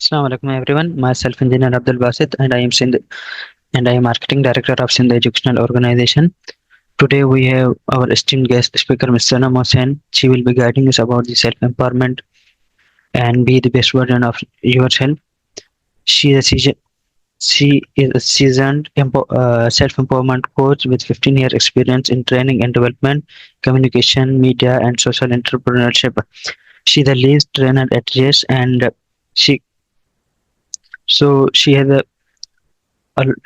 Assalamu alaikum everyone. Myself Engineer Abdul Basit and I am Marketing Director of Sindh Educational Organization. Today we have our esteemed guest speaker Ms. Sanam Hussain. She will be guiding us about the self-empowerment and be the best version of yourself. She is a seasoned self-empowerment coach with 15 year experience in training and development, communication, media, and social entrepreneurship. She is the lead trainer at YES, and she she has a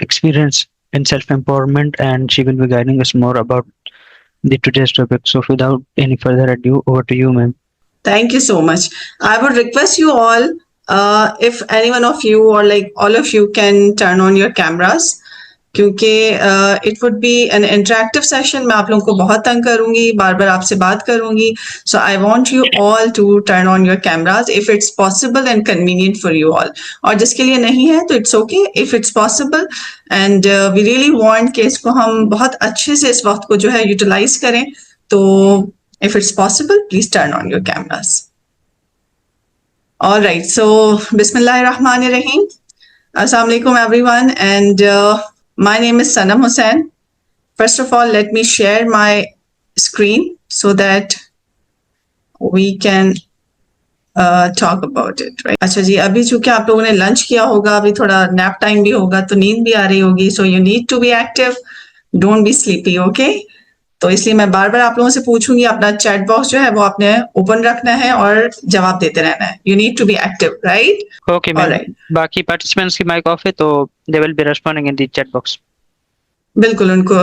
experience in self-empowerment, and she will be guiding us more about the today's topic. So without any further ado, over to you, ma'am. Thank you so much. I would request you all, if any one of you or like all of you can turn on your cameras, क्योंकि it would be N interactive session. मैं आप लोगों को बहुत तंग करूंगी, बार बार आपसे बात करूंगी. So I want you all to turn on your cameras if it's possible and convenient for you all. और जिसके लिए नहीं है तो it's okay if it's possible. And we really want कि इसको हम बहुत अच्छे से इस वक्त को जो है यूटिलाइज करें. तो if it's possible, please turn on your cameras. All right, so Bismillahirrahmanirrahim. Assalamu alaikum everyone, and my name is Sanam Hussain. First of all, let me share my screen so that we can talk about it, right? अच्छा जी, अभी चूंकि आप लोगों ने lunch किया होगा, अभी थोड़ा नैप टाइम भी होगा, तो नींद भी आ रही होगी. So you need to be active, don't be sleepy, okay? तो इसलिए मैं बार बार आप लोगों से पूछूंगी, अपना चैट बॉक्स जो है वो आपने ओपन रखना है और जवाब देते रहना है. You need to be active, right? Okay ma'am. बाकी पार्टिसिपेंट्स की माइक ऑफ है, तो they will be responding in the chat box. बिल्कुल, उनको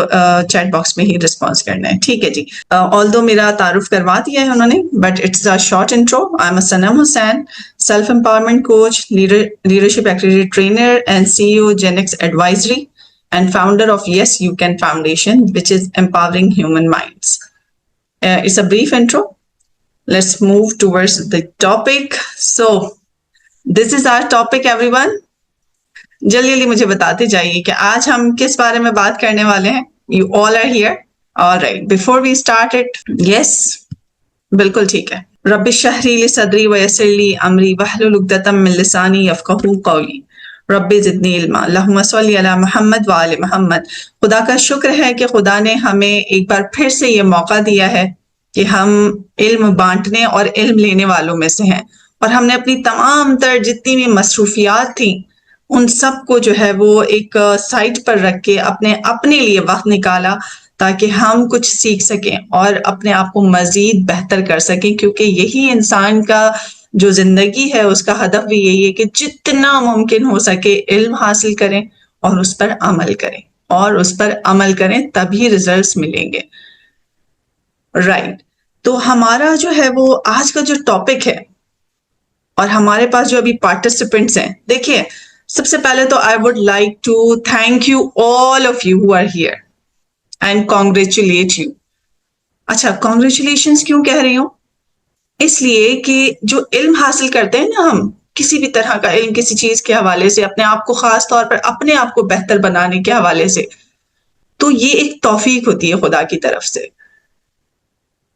चैट बॉक्स में ही रिस्पॉन्स करना है. ठीक है जी. ऑल्दो मेरा तारुफ करवा दिया है उन्होंने, but it's a short intro. I am Sanam Hussain, self empowerment coach, leadership activity trainer and CEO Genex Advisory, and founder of Yes You Can Foundation, which is empowering human minds. It's a brief intro. Let's move towards the topic. So, this is our topic, everyone. जल्दी जल्दी मुझे बताते जाइए कि आज हम किस बारे में बात करने वाले हैं. You all are here. All right. Before we start it, yes, बिल्कुल ठीक है. रब्बि शहरी ली सदरी व यस्सिर ली अमरी वहलुल उक़दतम मिन लिसानी यफ़क़हू क़ौली रब्बी ज़िदनी इल्मा. अल्लाहुम्मा सल्ली अला मुहम्मद व आले मुहम्मद. खुदा का शुक्र है कि खुदा ने हमें एक बार फिर से ये मौका दिया है कि हम इल्म बांटने और इल्म लेने वालों में से हैं. और हमने अपनी तमाम तर जितनी भी मसरूफियात थी उन सब को जो है वो एक साइड पर रख के अपने लिए वक्त निकाला ताकि हम कुछ सीख सकें और अपने आप को मजीद बेहतर कर सकें. क्योंकि यही इंसान का जो जिंदगी है उसका हदफ भी यही है कि जितना मुमकिन हो सके इल्म हासिल करें और उस पर अमल करें, और उस पर अमल करें तभी रिजल्ट्स मिलेंगे, राइट? तो हमारा जो है वो आज का जो टॉपिक है और हमारे पास जो अभी पार्टिसिपेंट्स हैं, देखिए सबसे पहले तो I would like to thank you all of you who are here and congratulate you. अच्छा, कॉन्ग्रेचुलेशंस क्यों कह रही हूँ? इसलिए कि जो इल्म हासिल करते हैं ना हम, किसी भी तरह का इल्म किसी चीज के हवाले से, अपने आप को खास तौर पर अपने आप को बेहतर बनाने के हवाले से, तो ये एक तौफीक होती है खुदा की तरफ से.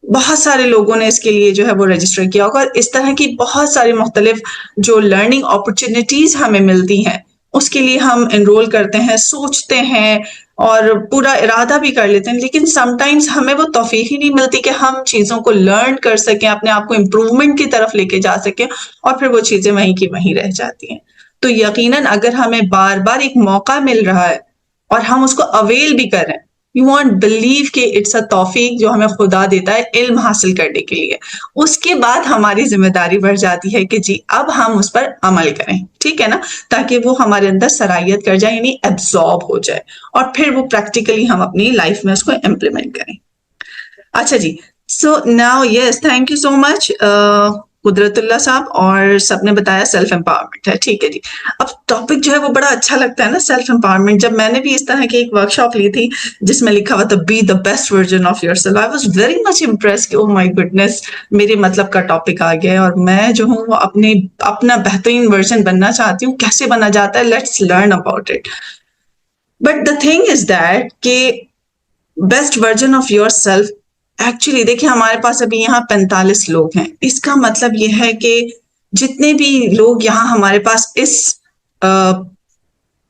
बहुत सारे लोगों ने इसके लिए जो है वो रजिस्टर किया होगा. इस तरह की बहुत सारी मुख्तलिफ जो लर्निंग अपॉर्चुनिटीज हमें मिलती हैं उसके लिए हम एनरोल करते हैं, सोचते हैं और पूरा इरादा भी कर लेते हैं, लेकिन समटाइम्स हमें वो तौफीक ही नहीं मिलती कि हम चीज़ों को लर्न कर सकें, अपने आप को इम्प्रूवमेंट की तरफ लेके जा सकें, और फिर वो चीज़ें वहीं की वहीं रह जाती हैं. तो यकीनन अगर हमें बार बार एक मौका मिल रहा है और हम उसको अवेल भी कर रहे हैं, यू वॉन्ट बिलीव कि इट्स अ तौफीक जो हमें खुदा देता है इल्म हासिल करने के लिए. उसके बाद हमारी जिम्मेदारी बढ़ जाती है कि जी अब हम उस पर अमल करें, ठीक है ना, ताकि वो हमारे अंदर सराहियत कर जाए, यानी एब्जॉर्ब हो जाए, और फिर वो प्रैक्टिकली हम अपनी लाइफ में उसको इम्प्लीमेंट करें. अच्छा जी, so now yes, thank you so much Qudratullah sahab, और सबने बताया सेल्फ एम्पावरमेंट है. ठीक है जी. अब टॉपिक जो है वो बड़ा अच्छा लगता है ना, सेल्फ एम्पावरमेंट. जब मैंने भी इस तरह की एक वर्कशॉप ली थी जिसमें लिखा हुआ था B the best version of yourself, I was very much impressed कि ओह माय गुडनेस, मेरे मतलब का टॉपिक आ गया और मैं जो हूँ वो अपना बेहतरीन वर्जन बनना चाहती हूँ. कैसे बना जाता है, let's learn about it. But the thing is that कि best version of yourself, actually देखिए हमारे पास अभी यहाँ 45 लोग हैं. इसका मतलब ये है कि जितने भी लोग यहाँ हमारे पास इस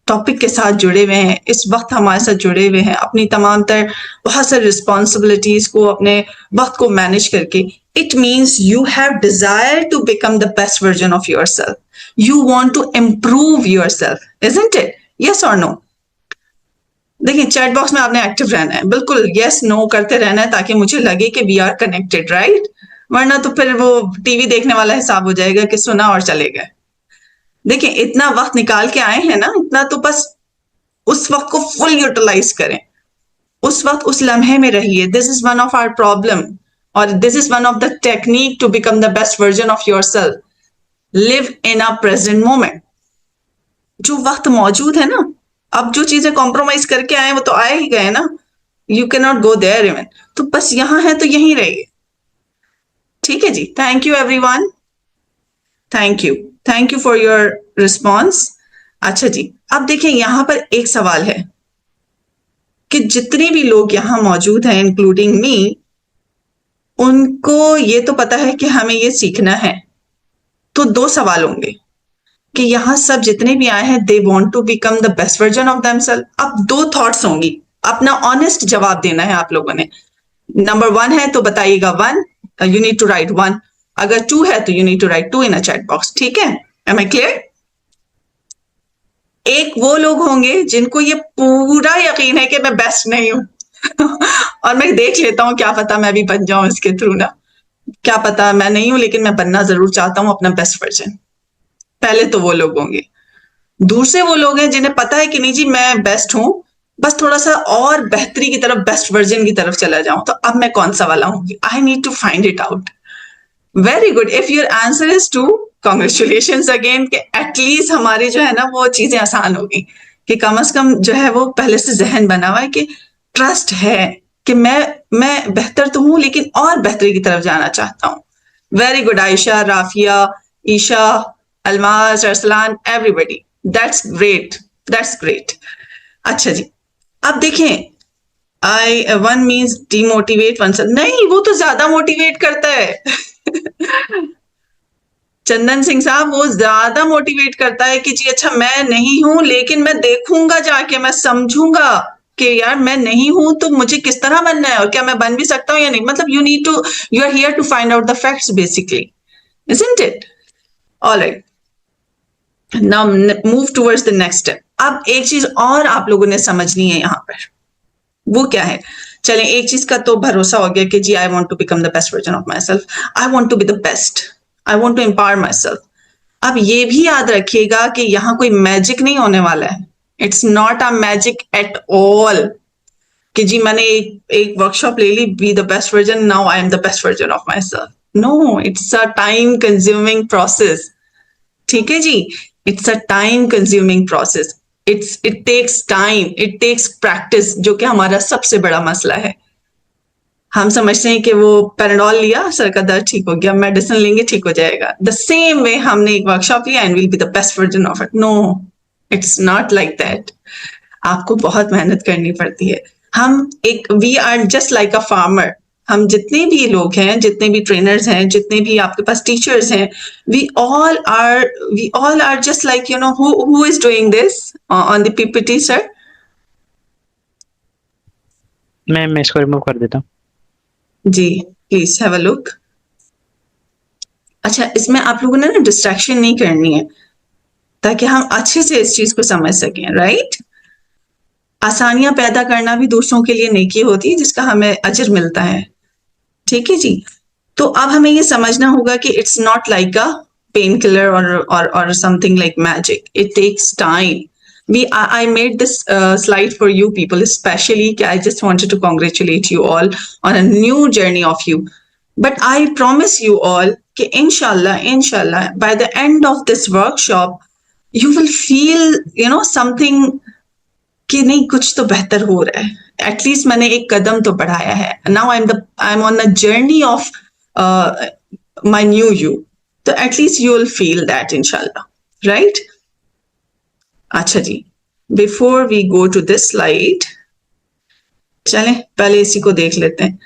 टॉपिक के साथ जुड़े हुए हैं, इस वक्त हमारे साथ जुड़े हुए हैं, अपनी तमाम तर बहुत सारी रिस्पॉन्सिबिलिटीज को, अपने वक्त को मैनेज करके, it means you have desire to become the best version of your self. You want to improve yourself, isn't it? Yes और नो? देखिए, चैट बॉक्स में आपने एक्टिव रहना है, बिल्कुल यस नो करते रहना है ताकि मुझे लगे कि वी आर कनेक्टेड, राइट? वरना तो फिर वो टीवी देखने वाला हिसाब हो जाएगा कि सुना और चले गए. देखिए, इतना वक्त निकाल के आए हैं ना, इतना तो बस उस वक्त को फुल यूटिलाइज करें, उस वक्त उस लम्हे में रहिए. This is one of our problem, और this is one of the technique to become the best version of your self. Live in a present moment. जो वक्त मौजूद है ना, अब जो चीजें कॉम्प्रोमाइज करके आए वो तो आए ही गए ना. You can not go there even. तो बस यहां है तो यहीं रहिए. ठीक है जी. Thank you everyone. Thank you. Thank you for your response. अच्छा जी, अब देखिए यहां पर एक सवाल है कि जितने भी लोग यहां मौजूद हैं इंक्लूडिंग मी, उनको ये तो पता है कि हमें ये सीखना है. तो दो सवाल होंगे कि यहां सब जितने भी आए हैं, they want to become the best version of themselves. अब दो थॉट्स होंगी, अपना ऑनेस्ट जवाब देना है आप लोगों ने. नंबर 1 है तो बताइएगा 1, यू नीड टू राइट 1. अगर 2 है तो you need to write 2 in a chat box. ठीक है? Am I clear? एक वो लोग होंगे जिनको ये पूरा यकीन है कि मैं बेस्ट नहीं हूं और मैं देख लेता हूं, क्या पता मैं भी बन जाऊं इसके थ्रू ना. क्या पता मैं नहीं हूं, लेकिन मैं बनना जरूर चाहता हूं अपना बेस्ट वर्जन. पहले तो वो लोग होंगे. दूसरे वो लोग हैं जिन्हें पता है कि नहीं जी मैं बेस्ट हूं, बस थोड़ा सा और बेहतरी की तरफ, बेस्ट वर्जन की तरफ चला जाऊं. तो अब मैं कौन सा वाला हूं? I need to find it out. Very good. If your answer is 2, congratulation again. कि एटलीस्ट हमारी जो है ना वो चीजें आसान होगी, कि कम से कम जो है वो पहले से जहन बना हुआ है कि ट्रस्ट है कि मैं बेहतर तो हूं लेकिन और बेहतरी की तरफ जाना चाहता हूं. Very good. Ayesha, Rafia, Isha, Almaz, Arsalan, everybody. That's great. That's great. अच्छा जी, अब देखें, I 1 means demotivate oneself. नहीं, वो तो ज्यादा मोटिवेट करता है चंदन सिंह साहब, वो ज्यादा मोटिवेट करता है कि जी अच्छा मैं नहीं हूं, लेकिन मैं देखूंगा जाके, मैं समझूंगा कि यार मैं नहीं हूं तो मुझे किस तरह बनना है और क्या मैं बन भी सकता हूं या नहीं. मतलब you need to, you are here to find out the facts basically, isn't it? All right. Now move towards the next step. अब एक चीज और आप लोगों ने समझनी है यहां पर. वो क्या है? चलें, एक चीज का तो भरोसा हो गया कि जी I want to become the best version of my self. I want to be the best. I want to empower myself. अब ये भी याद रखिएगा कि यहां कोई मैजिक नहीं होने वाला है. It's not a magic at all कि जी मैंने एक वर्कशॉप ले ली, be the best version, now I am the best version of my self. No, it's a time consuming process. ठीक है जी? It's a time consuming process. It takes time, it takes practice, जो कि हमारा सबसे बड़ा मसला है. हम समझते हैं कि वो पैराडॉल लिया, सर का दर्द ठीक हो गया, मेडिसिन लेंगे ठीक हो जाएगा. द सेम वे हमने एक वर्कशॉप लिया and will be the best version of it. No, it's not like that. आपको बहुत मेहनत करनी पड़ती है. हम एक, we are just like a farmer. हम जितने भी लोग हैं, जितने भी ट्रेनर्स हैं, जितने भी आपके पास टीचर्स हैं, we all are just like, you know, who is doing this on the PPT sir? मैं इसको रिमूव कर देता हूँ. जी, प्लीज हैव अ लुक. अच्छा, इसमें आप लोगों ने ना डिस्ट्रैक्शन नहीं करनी है ताकि हम अच्छे से इस चीज को समझ सकें. राइट? आसानियां पैदा करना भी दूसरों के लिए नेकी होती है जिसका हमें अजर मिलता है. ठीक है जी? तो अब हमें ये समझना होगा कि it's not like a pain killer और something like magic. It takes time. I made this slide for you people especially. I just wanted to congratulate you all on a new journey of you. But I promise you all कि inshallah by the end of this workshop you will feel, you know, something कि नहीं कुछ तो बेहतर हो रहा है. At least मैंने एक कदम तो बढ़ाया है. Now I am on the journey of my new you. तो at least you will feel that इंशाल्लाह. राइट? अच्छा जी, before we go to this slide, चलें पहले इसी को देख लेते हैं.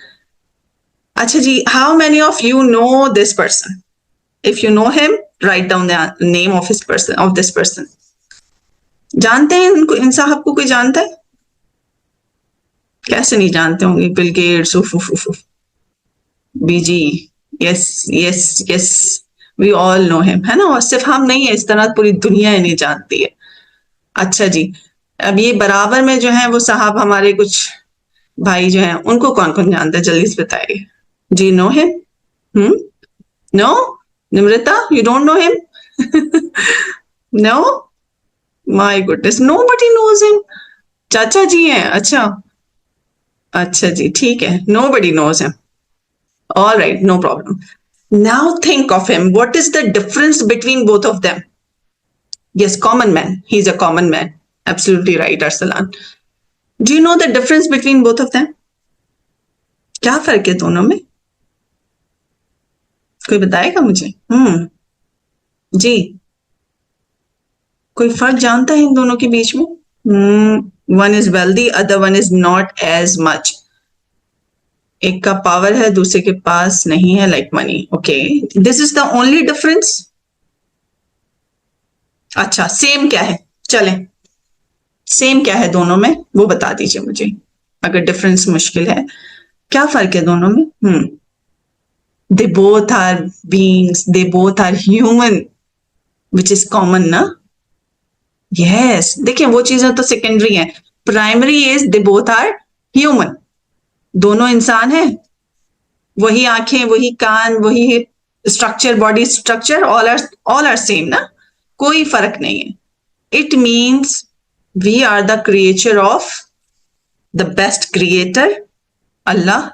अच्छा जी, how many of you know this person? If you know him, write down the name of this person. जानते हैं उनको, इन साहब को कोई जानता है? कैसे नहीं जानते होंगे? बिल गेट्स, बीजी, yes, we all know him, है ना? और सिर्फ हम नहीं है, इस तरह पूरी दुनिया ही नहीं जानती है। अच्छा जी, अब ये बराबर में जो है वो साहब हमारे कुछ भाई जो हैं, उनको कौन कौन जानता है? जल्दी से बताइए जी। Know him? Know? Nimrita, you don't know him? No, my goodness, nobody knows him. चाचा जी हैं? अच्छा जी, ठीक है, nobody knows him. All right, no problem. Now think of him. What is the difference between both of them? Yes, common man. He's a common man. Absolutely right, Arsalan. Do you know the difference between both of them? क्या फर्क है दोनों में? कोई बताएगा मुझे? जी, कोई फर्क जानता है इन दोनों के बीच में? One is wealthy, other one is not as much. एक का पावर है, दूसरे के पास नहीं है, like money. Okay, this is the only difference. अच्छा, सेम क्या है? चलें, सेम क्या है दोनों में वो बता दीजिए मुझे, अगर डिफरेंस मुश्किल है। क्या फर्क है दोनों में? They both are beings, they both are human, which is common ना? Yes, देखिए वो चीजें तो सेकेंडरी हैं, primary is they both are human, दोनों इंसान हैं, वही आंखें, वही कान, वही structure, body structure, all are same ना, कोई फर्क नहीं है। It means we are the creature of the best creator Allah,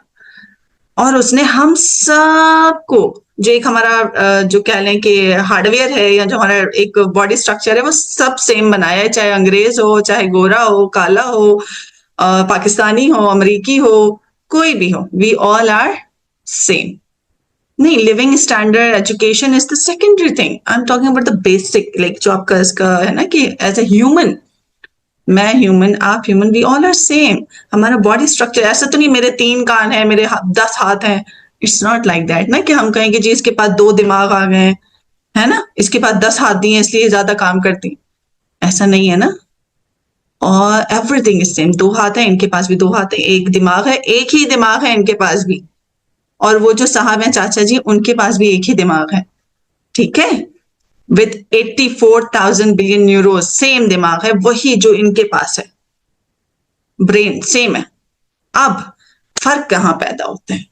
और उसने हम सबको जो एक हमारा जो कह लें कि हार्डवेयर है या जो हमारा एक बॉडी स्ट्रक्चर है वो सब सेम बनाया है, चाहे अंग्रेज हो, चाहे गोरा हो, काला हो, पाकिस्तानी हो, अमरीकी हो, कोई भी हो, वी ऑल आर सेम। नहीं, living standard, education is the secondary thing, I am talking about the basic, like जो आपका इसका है ना कि एज ए ह्यूमन, मैं ह्यूमन, आप human, we all are same. हमारा बॉडी स्ट्रक्चर ऐसा तो नहीं मेरे 3 कान है, मेरे 10 हाथ हैं, इट्स नॉट लाइक दैट ना कि हम कहें कि जी इसके पास 2 दिमाग आ गए, है ना, इसके पास 10 हाथ दिए इसलिए ज्यादा काम करती, ऐसा नहीं है ना। और एवरीथिंग इज सेम, 2 हाथ है इनके पास भी, 2 हाथ है, एक दिमाग है, एक ही दिमाग है इनके पास भी, और वो जो साहब हैं चाचा जी, उनके पास भी एक ही दिमाग है, ठीक है, विद 84,000 बिलियन न्यूरोज, सेम दिमाग है, वही जो इनके पास है, ब्रेन सेम है। अब फर्क कहां पैदा होते हैं?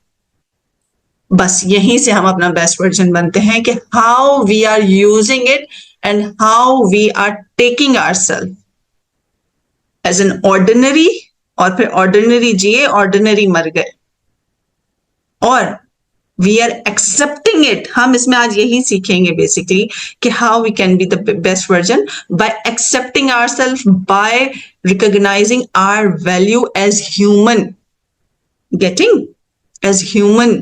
बस यहीं से हम अपना बेस्ट वर्जन बनते हैं कि how we are using it and how we are taking ourself as an ordinary, और फिर ऑर्डिनरी जिए, ऑर्डिनरी मर गए, और वी आर एक्सेप्टिंग इट। हम इसमें आज यही सीखेंगे बेसिकली कि how we can be the best version by accepting ourselves, by recognizing our value as human, getting as human,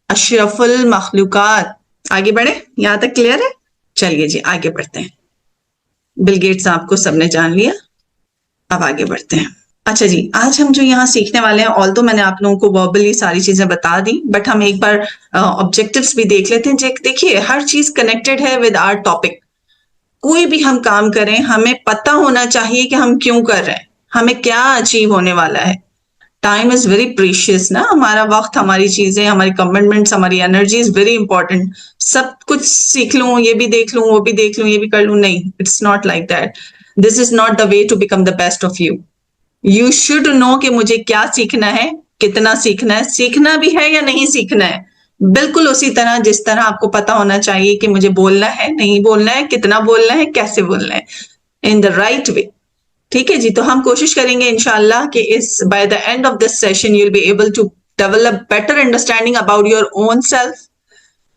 अशरफुल मखलूकात। आगे बढ़े, यहां तक क्लियर है? चलिए जी आगे बढ़ते हैं। बिल गेट्स आपको सबने जान लिया, अब आगे बढ़ते हैं। अच्छा जी, आज हम जो यहाँ सीखने वाले हैं, ऑल्दो मैंने आप लोगों को वर्बली सारी चीजें बता दी, बट हम एक बार ऑब्जेक्टिव्स भी देख लेते हैं। देखिए हर चीज कनेक्टेड है विद आवर टॉपिक। कोई भी हम काम करें, हमें पता होना चाहिए कि हम क्यों कर रहे हैं, हमें क्या अचीव होने वाला है। टाइम इज वेरी प्रीशियस ना, हमारा वक्त, हमारी चीजें, हमारी कमिटमेंट्स, हमारी एनर्जी इज वेरी इंपॉर्टेंट। सब कुछ सीख लूं, ये भी देख लूं, वो भी देख लूं, ये भी कर लूं, नहीं, it's not like that. This is not the way to become the best of you. You should know कि मुझे क्या सीखना है, कितना सीखना है, सीखना भी है या नहीं सीखना है। बिल्कुल उसी तरह जिस तरह आपको पता होना चाहिए कि मुझे बोलना है, नहीं बोलना है, कितना बोलना है, कैसे बोलना है, इन द राइट वे। ठीक है जी, तो हम कोशिश करेंगे इंशाल्लाह कि इस by the end of this session you will be able to develop better understanding about your own self,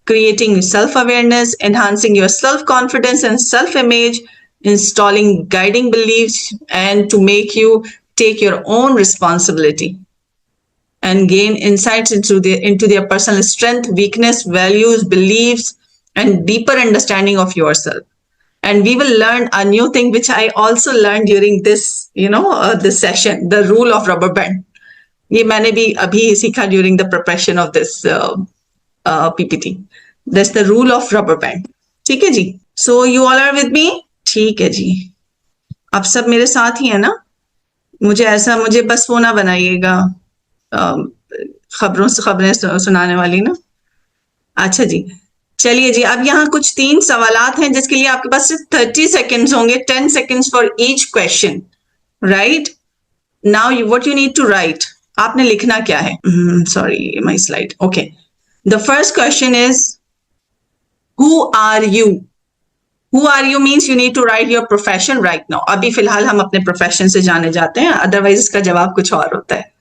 creating self-awareness, enhancing your self-confidence and self-image, installing guiding beliefs, and to make you take your own responsibility and gain insights into their personal strength, weakness, values, beliefs, and deeper understanding of yourself. And we will learn a new thing which I also learned during this, this session, the rule of rubber band. ये मैंने भी अभी सीखा during the preparation of this PPT. That's the rule of rubber band. ठीक है जी, so you all are with me? ठीक है जी, आप सब मेरे साथ ही है ना? मुझे बस वो ना बनाइएगा खबरें सुनाने वाली ना। अच्छा जी, चलिए जी, अब यहाँ कुछ 3 सवालात हैं जिसके लिए आपके पास सिर्फ 30 सेकेंड्स होंगे, 10 seconds for each question, right? Now what you need to write, आपने लिखना क्या है? Sorry my slide, okay. The first question is who are you? Who are you means you need to write your profession right now. अभी फिलहाल हम अपने profession से जाने जाते हैं, अदरवाइज इसका जवाब कुछ और होता है।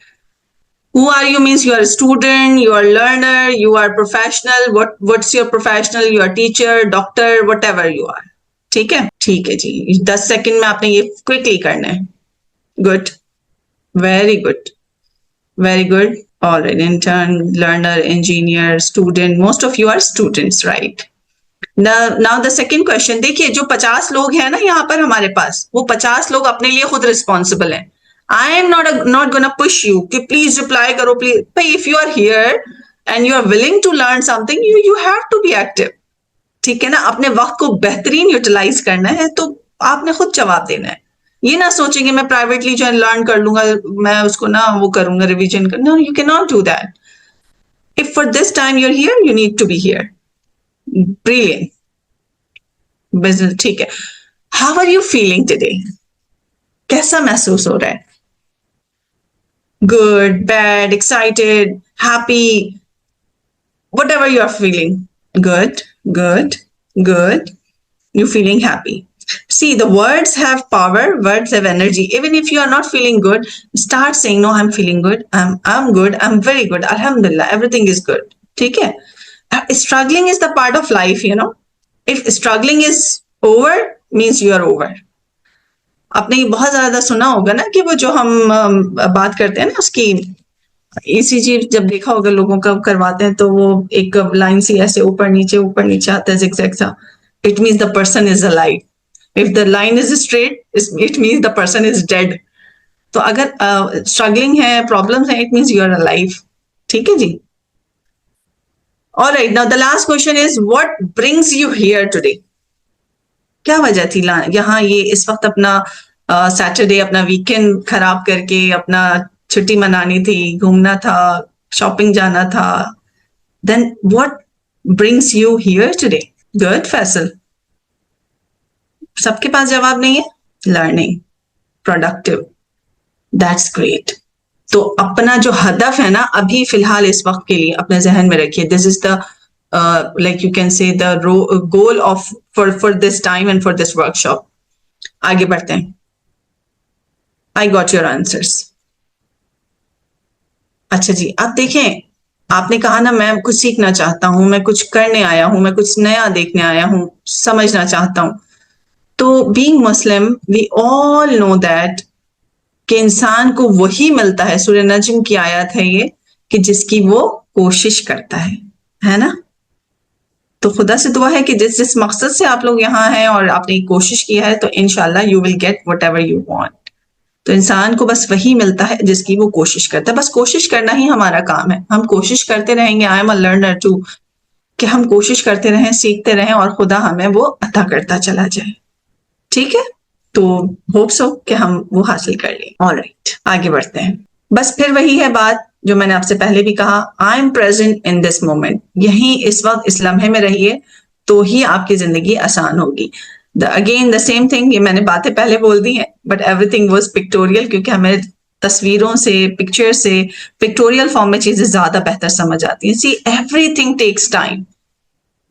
Who are you means you are a student, you are a learner, you are professional. What's your professional? You are teacher, doctor, whatever you are. ठीक है जी, 10 सेकंड में आपने ये क्विकली करना है। Good, very good, very good. All right, intern, learner, engineer, student. Most of you are students, right? Now the second question. देखिए, जो 50 लोग हैं ना यहाँ पर हमारे पास, वो 50 लोग अपने लिए खुद रिस्पॉन्सिबल हैं। I am not gonna push you कि please reply करो please. But if you are here and you are willing to learn something, you have to be active. ठीक है ना? अपने वक्त को बेहतरीन यूटिलाइज करना है तो आपने खुद जवाब देना है। ये ना सोचेंगे मैं प्राइवेटली जो लर्न कर लूंगा, मैं उसको ना वो करूंगा रिवीजन कर। No, you can not do that. If for this time you are here, you need to be here. Brilliant business, ठीक है। How are you feeling today? कैसा महसूस हो रहा है? Good, bad, excited, happy, whatever you are feeling. Good, good, good. You're feeling happy. See, the words have power, words have energy. Even if you are not feeling good, start saying, no, I'm feeling good. I'm good. I'm very good. Alhamdulillah, everything is good. ठीक है? Struggling is the part of life, you know. If struggling is over, means you are over. आपने बहुत ज्यादा सुना होगा ना कि वो जो हम बात करते हैं ना उसकी, ईसीजी जब देखा होगा लोगों का करवाते हैं तो वो एक लाइन सी ऐसे ऊपर नीचे आता है zigzag सा, it means the person is alive. If the line is straight, it means the person is dead. तो अगर स्ट्रगलिंग है, प्रॉब्लम्स है, it means you are alive. ठीक है जी। Alright, now the last question is what brings you here today? क्या वजह थी यहाँ ये इस वक्त अपना सैटरडे अपना वीकेंड खराब करके अपना छुट्टी मनानी थी, घूमना था, शॉपिंग जाना था? Then what brings you here today? Good Faisal, सबके पास जवाब नहीं है। Learning, productive, that's great. तो अपना जो हदफ है ना अभी फिलहाल इस वक्त के लिए अपने जहन में रखिए। This is the like you can say the goal of for this time and for this workshop. आगे बढ़ते हैं। I got your answers. अच्छा जी, अब देखें, आपने कहा ना मैं कुछ सीखना चाहता हूं, मैं कुछ करने आया हूं, मैं कुछ नया देखने आया हूं, समझना चाहता हूं। तो being Muslim, we all know that कि इंसान को वही मिलता है, सूरह नज्म की आयत है ये, कि जिसकी वो कोशिश करता है ना? तो खुदा से दुआ है कि जिस मकसद से आप लोग यहाँ हैं और आपने कोशिश की है तो इंशाल्लाह you will get whatever you want. तो इंसान को बस वही मिलता है जिसकी वो कोशिश करता है। बस कोशिश करना ही हमारा काम है। हम कोशिश करते रहेंगे। I am a learner too, कि हम कोशिश करते रहें, सीखते रहें और खुदा हमें वो अता करता चला जाए। ठीक है, तो होप सो कि हम वो हासिल कर लें। ऑलराइट, आगे बढ़ते हैं। बस फिर वही है बात जो मैंने आपसे पहले भी कहा, आई am present in this moment. यहीं इस वक्त इस लम्हे में रहिए तो ही आपकी जिंदगी आसान होगी। अगेन द सेम थिंग, ये मैंने बातें पहले बोल दी हैं, बट एवरीथिंग वाज पिक्टोरियल, क्योंकि हमें तस्वीरों से, पिक्चर से, पिक्टोरियल फॉर्म में चीजें ज्यादा बेहतर समझ आती हैं। See, everything takes time,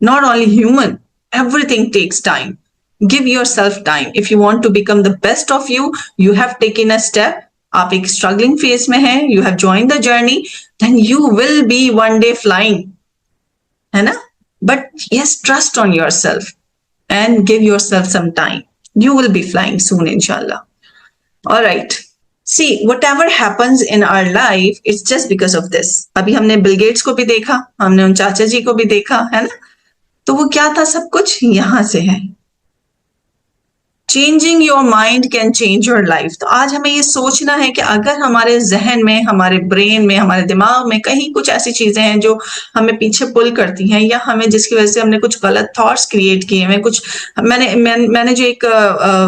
not only human, everything takes time. Give yourself time. If you want to become the best of you, you have taken a step. आप एक स्ट्रगलिंग फेज में हैं, you have join the journey, then you will be one day flying, है ना? But yes, trust on yourself and give yourself some time. You will be flying soon, inshallah. All right. See, whatever happens in our life, it's just because of this. अभी हमने Bill Gates को भी देखा, हमने उन चाचा जी को भी देखा, है ना? तो वो क्या था? सब कुछ यहां से है। Changing your mind can change your life. तो आज हमें ये सोचना है कि अगर हमारे जहन में, हमारे ब्रेन में, हमारे दिमाग में कहीं कुछ ऐसी चीजें हैं जो हमें पीछे पुल करती हैं, या हमें जिसकी वजह से हमने कुछ गलत थॉट्स क्रिएट किए हैं, कुछ मैंने जो एक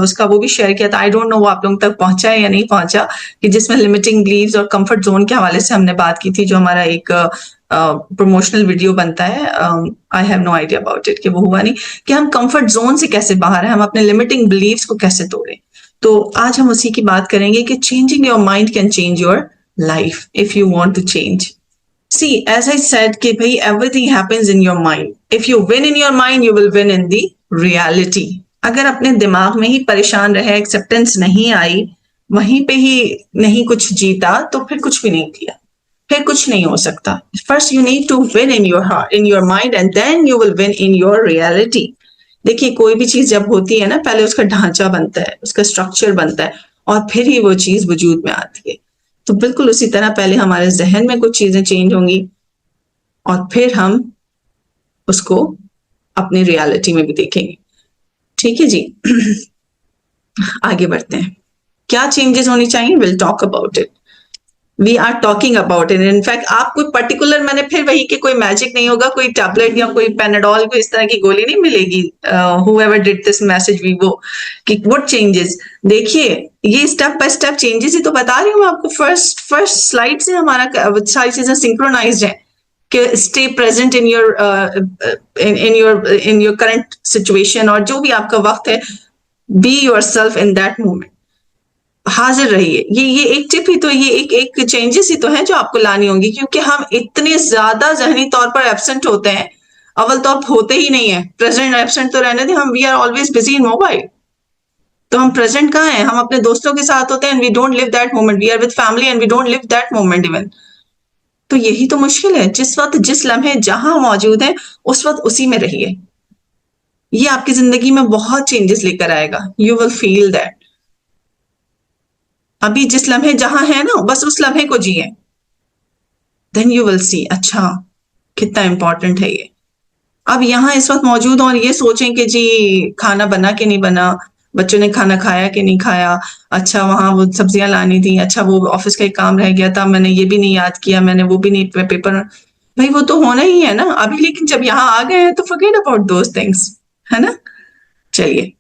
उसका वो भी शेयर किया था, आई डोंट नो वो आप लोगों तक पहुंचा है या नहीं पहुंचा, कि जिसमें लिमिटिंग बिलीव्स और कंफर्ट जोन के हवाले से हमने बात की थी, जो हमारा एक प्रमोशनल वीडियो बनता है। I have no idea about it, कि वो हुआ नहीं, कि हम कंफर्ट जोन से कैसे बाहर हैं, हम अपने लिमिटिंग बिलीव्स को कैसे तोड़ें। तो आज हम उसी की बात करेंगे कि changing your mind can change your life if you want to change. See as I said कि भाई everything happens in your mind. If you win in your mind you will win in the reality. अगर अपने दिमाग में ही परेशान रहे, acceptance नहीं आई, वहीं पे ही नहीं कुछ जीता, तो फिर कुछ भी नहीं किया, फिर कुछ नहीं हो सकता। First you need to win in your heart, in your mind, and then you will win in your reality. देखिए कोई भी चीज जब होती है ना, पहले उसका ढांचा बनता है, उसका स्ट्रक्चर बनता है, और फिर ही वो चीज वजूद में आती है। तो बिल्कुल उसी तरह पहले हमारे जहन में कुछ चीजें चेंज होंगी, और फिर हम उसको अपनी रियलिटी में भी देखेंगे। ठीक है जी। आगे बढ़ते हैं। क्या चेंजेस होनी चाहिए, will talk about it. We are talking about it. In fact आप कोई पर्टिकुलर, मैंने फिर वही कि कोई मैजिक नहीं होगा, कोई टैबलेट या कोई पेनाडॉल, कोई इस तरह की गोली नहीं मिलेगी। whoever did this message Vivo कि व्हाट चेंजेस। देखिए ये स्टेप बाय स्टेप चेंजेस ही तो बता रही हूँ मैं आपको। फर्स्ट स्लाइड से हमारा सारी चीजें सिंक्रोनाइज्ड है कि stay present in your current situation, और जो भी आपका वक्त है, be your self in that moment, हाजिर रहिए। ये एक टिप ही तो, ये एक चेंजेस ही तो है जो आपको लानी होंगी, क्योंकि हम इतने ज्यादा जहनी तौर पर एब्सेंट होते हैं। अव्वल तो आप होते ही नहीं है, प्रेजेंट एब्सेंट तो रहने दें, हम we are always busy in mobile. तो हम प्रेजेंट कहाँ हैं, हम अपने दोस्तों के साथ होते हैं, and we don't live that moment. We are with family and we don't live that moment even. तो यही तो मुश्किल है। जिस वक्त, जिस लम्हे जहां मौजूद है, उस वक्त उसी में रहिए। ये आपकी जिंदगी में बहुत चेंजेस लेकर आएगा। You will feel that. अभी जिस लम्हे जहां है ना, बस उस लम्हे को जिए, देन यू विल सी अच्छा कितना इंपॉर्टेंट है ये। अब यहाँ इस वक्त मौजूद हो और ये सोचें कि जी खाना बना कि नहीं बना, बच्चों ने खाना खाया कि नहीं खाया, अच्छा वहां वो सब्जियां लानी थी, अच्छा वो ऑफिस का एक काम रह गया था, मैंने ये भी नहीं याद किया, मैंने वो भी नहीं पेपर। भाई वो तो होना ही है ना अभी, लेकिन जब यहाँ आ गए हैं तो फॉरगेट अबाउट दोस थिंग्स, है ना। चलिए,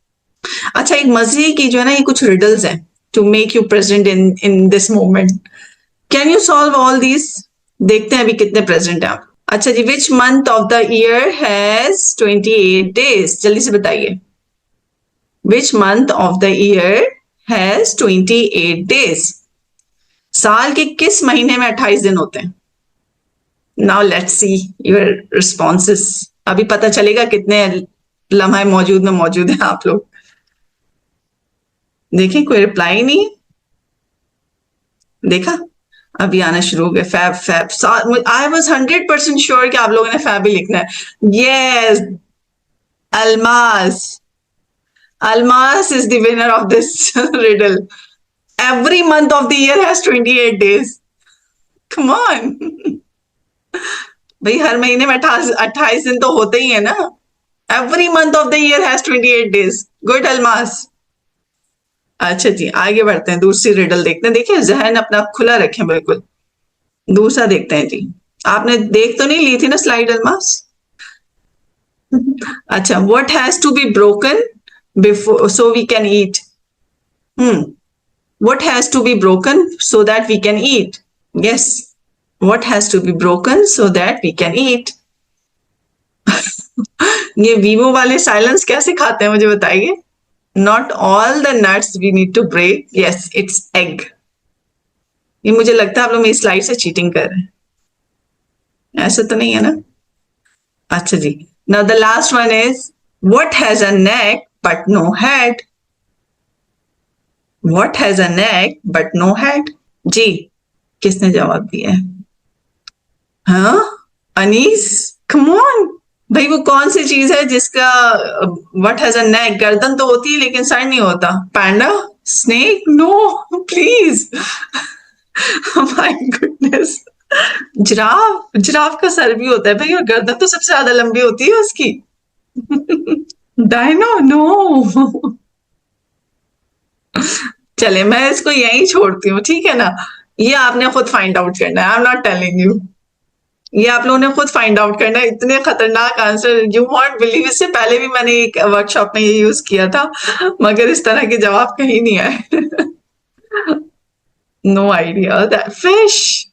अच्छा एक मजे की जो है ना, ये कुछ रिडल्स हैं to make you present in this moment. Can you solve all these? देखते हैं अभी कितने प्रेजेंट हैं आप। अच्छा जी, which month of the year has 28 days? जल्दी से बताइए। Which month of the year has 28 days? साल के किस महीने में 28 दिन होते हैं? Now let's see your responses. अभी पता चलेगा कितने लम्हा मौजूद हैं आप लोग। देखें कोई रिप्लाई नहीं है। देखा, अभी आना शुरू हो गया। फैब आई वॉज 100% श्योर कि आप लोगों ने फैब ही लिखना है। Yes, Almas is the winner of this riddle. Every month of the year has 28 days. Come on. भाई हर महीने में 28 दिन तो होते ही है ना। Every month of the year has 28 days. Good, Almas. अच्छा जी, आगे बढ़ते हैं, दूसरी रिडल देखते हैं। देखिए जहन अपना खुला रखें, बिल्कुल दूसरा देखते हैं जी। आपने देख तो नहीं ली थी ना स्लाइड, अलमास? अच्छा, what has to be broken before so we can eat? What has to be broken so that we can eat? Yes, what has to be broken so that we can eat? ये Vivo वाले silence कैसे खाते हैं मुझे बताइए। Not all the nuts we need to break. Yes, it's egg. ये मुझे लगता है आप लोग मेरी स्लाइड से चीटिंग कर रहे हैं, ऐसा तो नहीं है ना। अच्छा जी, now the last one is what has a neck but no head? What has a neck but no head? जी, किसने जवाब दिया है? हाँ अनीस, come on भाई, वो कौन सी चीज है जिसका what has a neck, गर्दन तो होती है लेकिन सर नहीं होता? Panda, snake? No please. My goodness, giraffe का सर भी होता है भाई, और गर्दन तो सबसे ज्यादा लंबी होती है उसकी। डायनो? नो। चले मैं इसको यहीं छोड़ती हूँ, ठीक है ना। ये आपने खुद फाइंड आउट करना है, I am not telling you. ये आप लोगों ने खुद फाइंड आउट करना है। इतने खतरनाक आंसर, यू वॉन्ट बिलीव, इससे पहले भी मैंने एक वर्कशॉप में ये यूज किया था, मगर इस तरह के जवाब कहीं नहीं आए। नो आइडिया दैट फिश,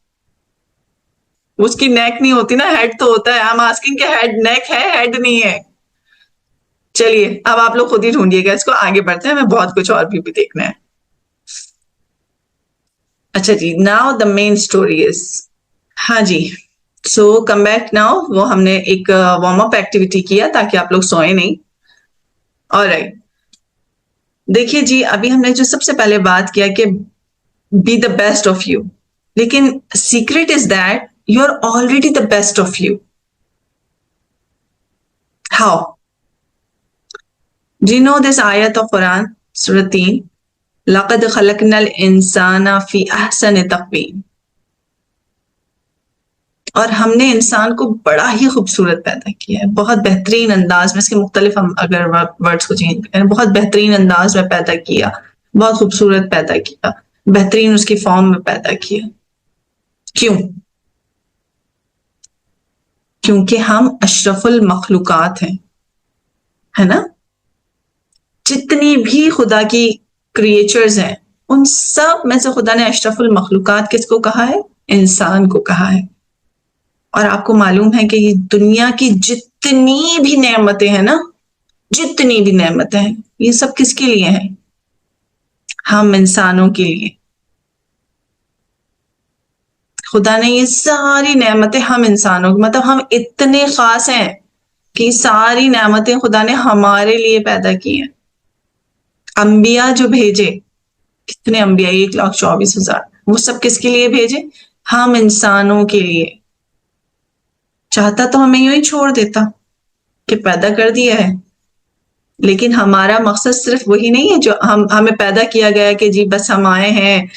उसकी नेक नहीं होती ना, हेड तो होता है। आई एम आस्किंग के हेड, नेक है, हेड नहीं है। चलिए अब आप लोग खुद ही ढूंढिएगा इसको, आगे बढ़ते हैं, हमें बहुत कुछ और भी देखना है। अच्छा जी, now the main story is, हाँ जी, सो कम बैक नाउ। वो हमने एक वार्म अप एक्टिविटी किया ताकि आप लोग सोए नहीं। ऑलराइट, देखिए जी, अभी हमने जो सबसे पहले बात किया कि be the best of you, लेकिन secret is that you are already the best of you. How? Do you know this ayat of Quran, Surah 3? लक़द खलक़नल इंसाना फी अहसन तक़वीम। और हमने इंसान को बड़ा ही खूबसूरत पैदा किया है, बहुत बेहतरीन अंदाज में। इसके मुख्तलिफ हम अगर वर्ड्स को चेंज करें, बहुत बेहतरीन अंदाज में पैदा किया, बहुत खूबसूरत पैदा किया, बेहतरीन उसकी फॉर्म में पैदा किया। क्यों? क्योंकि हम अशरफुल मखलूकात हैं, है ना। जितनी भी खुदा की क्रिएचर्स हैं, उन सब में से खुदा ने अशरफुल मखलूकात किसको कहा है? इंसान को कहा है। और आपको मालूम है कि ये दुनिया की जितनी भी नेमतें हैं ना, जितनी भी नेमतें हैं, ये सब किसके लिए हैं? हम इंसानों के लिए। खुदा ने ये सारी नेमतें हम इंसानों, मतलब हम इतने खास हैं कि सारी नेमतें खुदा ने हमारे लिए पैदा की हैं। अंबिया जो भेजे, कितने अंबिया, 1,24,000, वो सब किसके लिए भेजे? हम इंसानों के लिए। चाहता तो हमें यूं ही छोड़ देता कि पैदा कर दिया है, लेकिन हमारा मकसद सिर्फ वही नहीं है जो हमें पैदा किया गया कि जी बस हम आए हैं।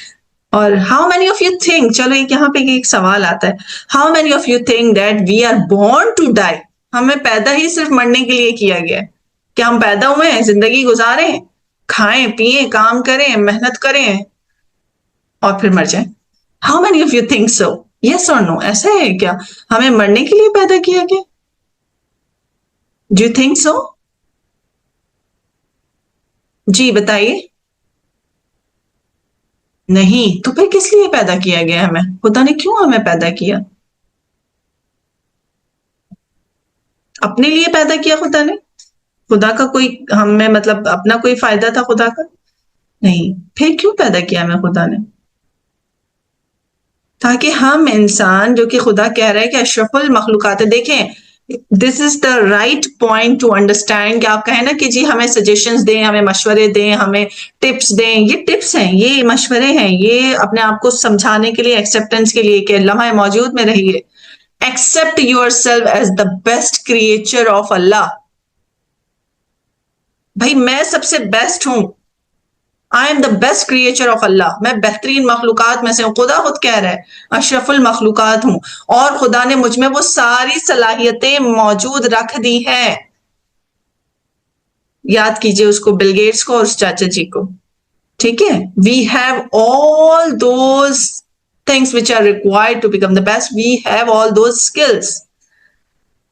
और how many of you think, चलो एक यहाँ पे एक सवाल आता है, how many of you think that we are born to die? हमें पैदा ही सिर्फ मरने के लिए किया गया है। क्या हम पैदा हुए हैं जिंदगी गुजारें, खाएं पिए, काम करें, मेहनत करें और फिर मर जाएं? How many of you think so? Yes और नो, ऐसा है क्या? हमें मरने के लिए पैदा किया गया? Do you think so? जी बताइए। नहीं, तो फिर किस लिए पैदा किया गया हमें? खुदा ने क्यों हमें पैदा किया? अपने लिए पैदा किया खुदा ने? खुदा का कोई हमें, मतलब अपना कोई फायदा था खुदा का? नहीं। फिर क्यों पैदा किया हमें खुदा ने? ताकि हम इंसान, जो कि खुदा कह रहा है कि अशरफुल मखलूकात है। देखें, this is the right point two understand कि आप कहें ना कि जी हमें सजेशंस दें, हमें मशवरे दें, हमें टिप्स दें। ये टिप्स हैं, ये मशवरे हैं, ये अपने आप को समझाने के लिए, एक्सेप्टेंस के लिए कि लम्हा मौजूद में रहिए। Accept yourself as the best creature of Allah. भाई मैं सबसे बेस्ट हूं, I am the best creature of Allah, मैं बेहतरीन मखलूकात में से हूं। खुदा खुद कह रहा है अशरफुल मखलूकात हूं, और खुदा ने मुझ में वो सारी सलाहियतें मौजूद रख दी हैं। याद कीजिए उसको, बिल गेट्स को और उस चाचा जी को, ठीक है। We have all those things which are required to become the best, we have all those skills.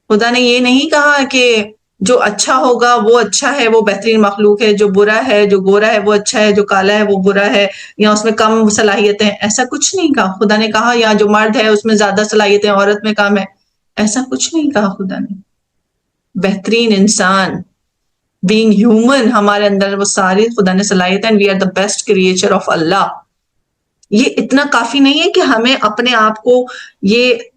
खुदा ने ये नहीं कहा कि जो अच्छा होगा वो अच्छा है, वो बेहतरीन मखलूक है, जो बुरा है, जो गोरा है वो अच्छा है, जो काला है वो बुरा है, या उसमें कम सलाहियतें, ऐसा कुछ नहीं कहा खुदा ने। कहा या जो मर्द है उसमें ज्यादा सलाहियतें, औरत में कम है, ऐसा कुछ नहीं कहा खुदा ने। बेहतरीन इंसान, बीइंग ह्यूमन, हमारे अंदर वो सारी खुदा ने सलाहियतें, we are the best creature of Allah. ये इतना काफी नहीं है कि हमें अपने आप को ये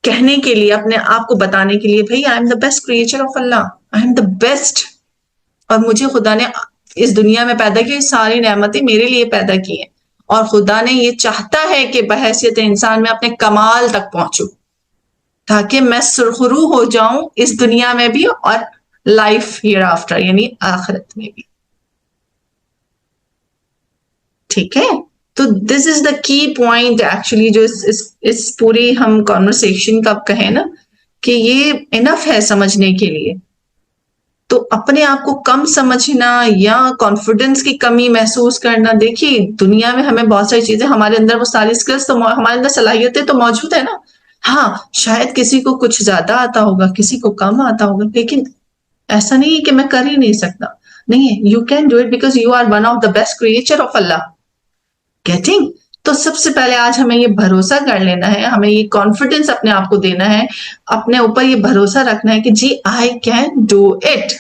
कहने के लिए, अपने आप को बताने के लिए, भाई आई am the best creature of Allah, I am the best, और मुझे खुदा ने इस दुनिया में पैदा किया, सारी नेमतें मेरे लिए पैदा की हैं। और खुदा ने ये चाहता है कि बहैसियत इंसान में अपने कमाल तक पहुंचूं, ताकि मैं सुरखरू हो जाऊं इस दुनिया में भी और लाइफ हियर आफ्टर, यानी आखिरत में भी। ठीक है, तो this is the key point actually, जो इस पूरी हम कॉन्वर्सेशन का कहें ना कि ये इनफ है समझने के लिए तो अपने आप को कम समझना या कॉन्फिडेंस की कमी महसूस करना, देखिए दुनिया में हमें बहुत सारी चीजें, हमारे अंदर वो सारी स्किल्स तो हमारे अंदर सलाहियतें तो मौजूद है ना। हाँ, शायद किसी को कुछ ज्यादा आता होगा, किसी को कम आता होगा, लेकिन ऐसा नहीं है कि मैं कर ही नहीं सकता। नहीं है, you can do it because you are one of the best creature of Allah. Getting? तो सबसे पहले आज हमें ये भरोसा कर लेना है, हमें ये कॉन्फिडेंस अपने आप को देना है, अपने ऊपर ये भरोसा रखना है कि जी I can do it.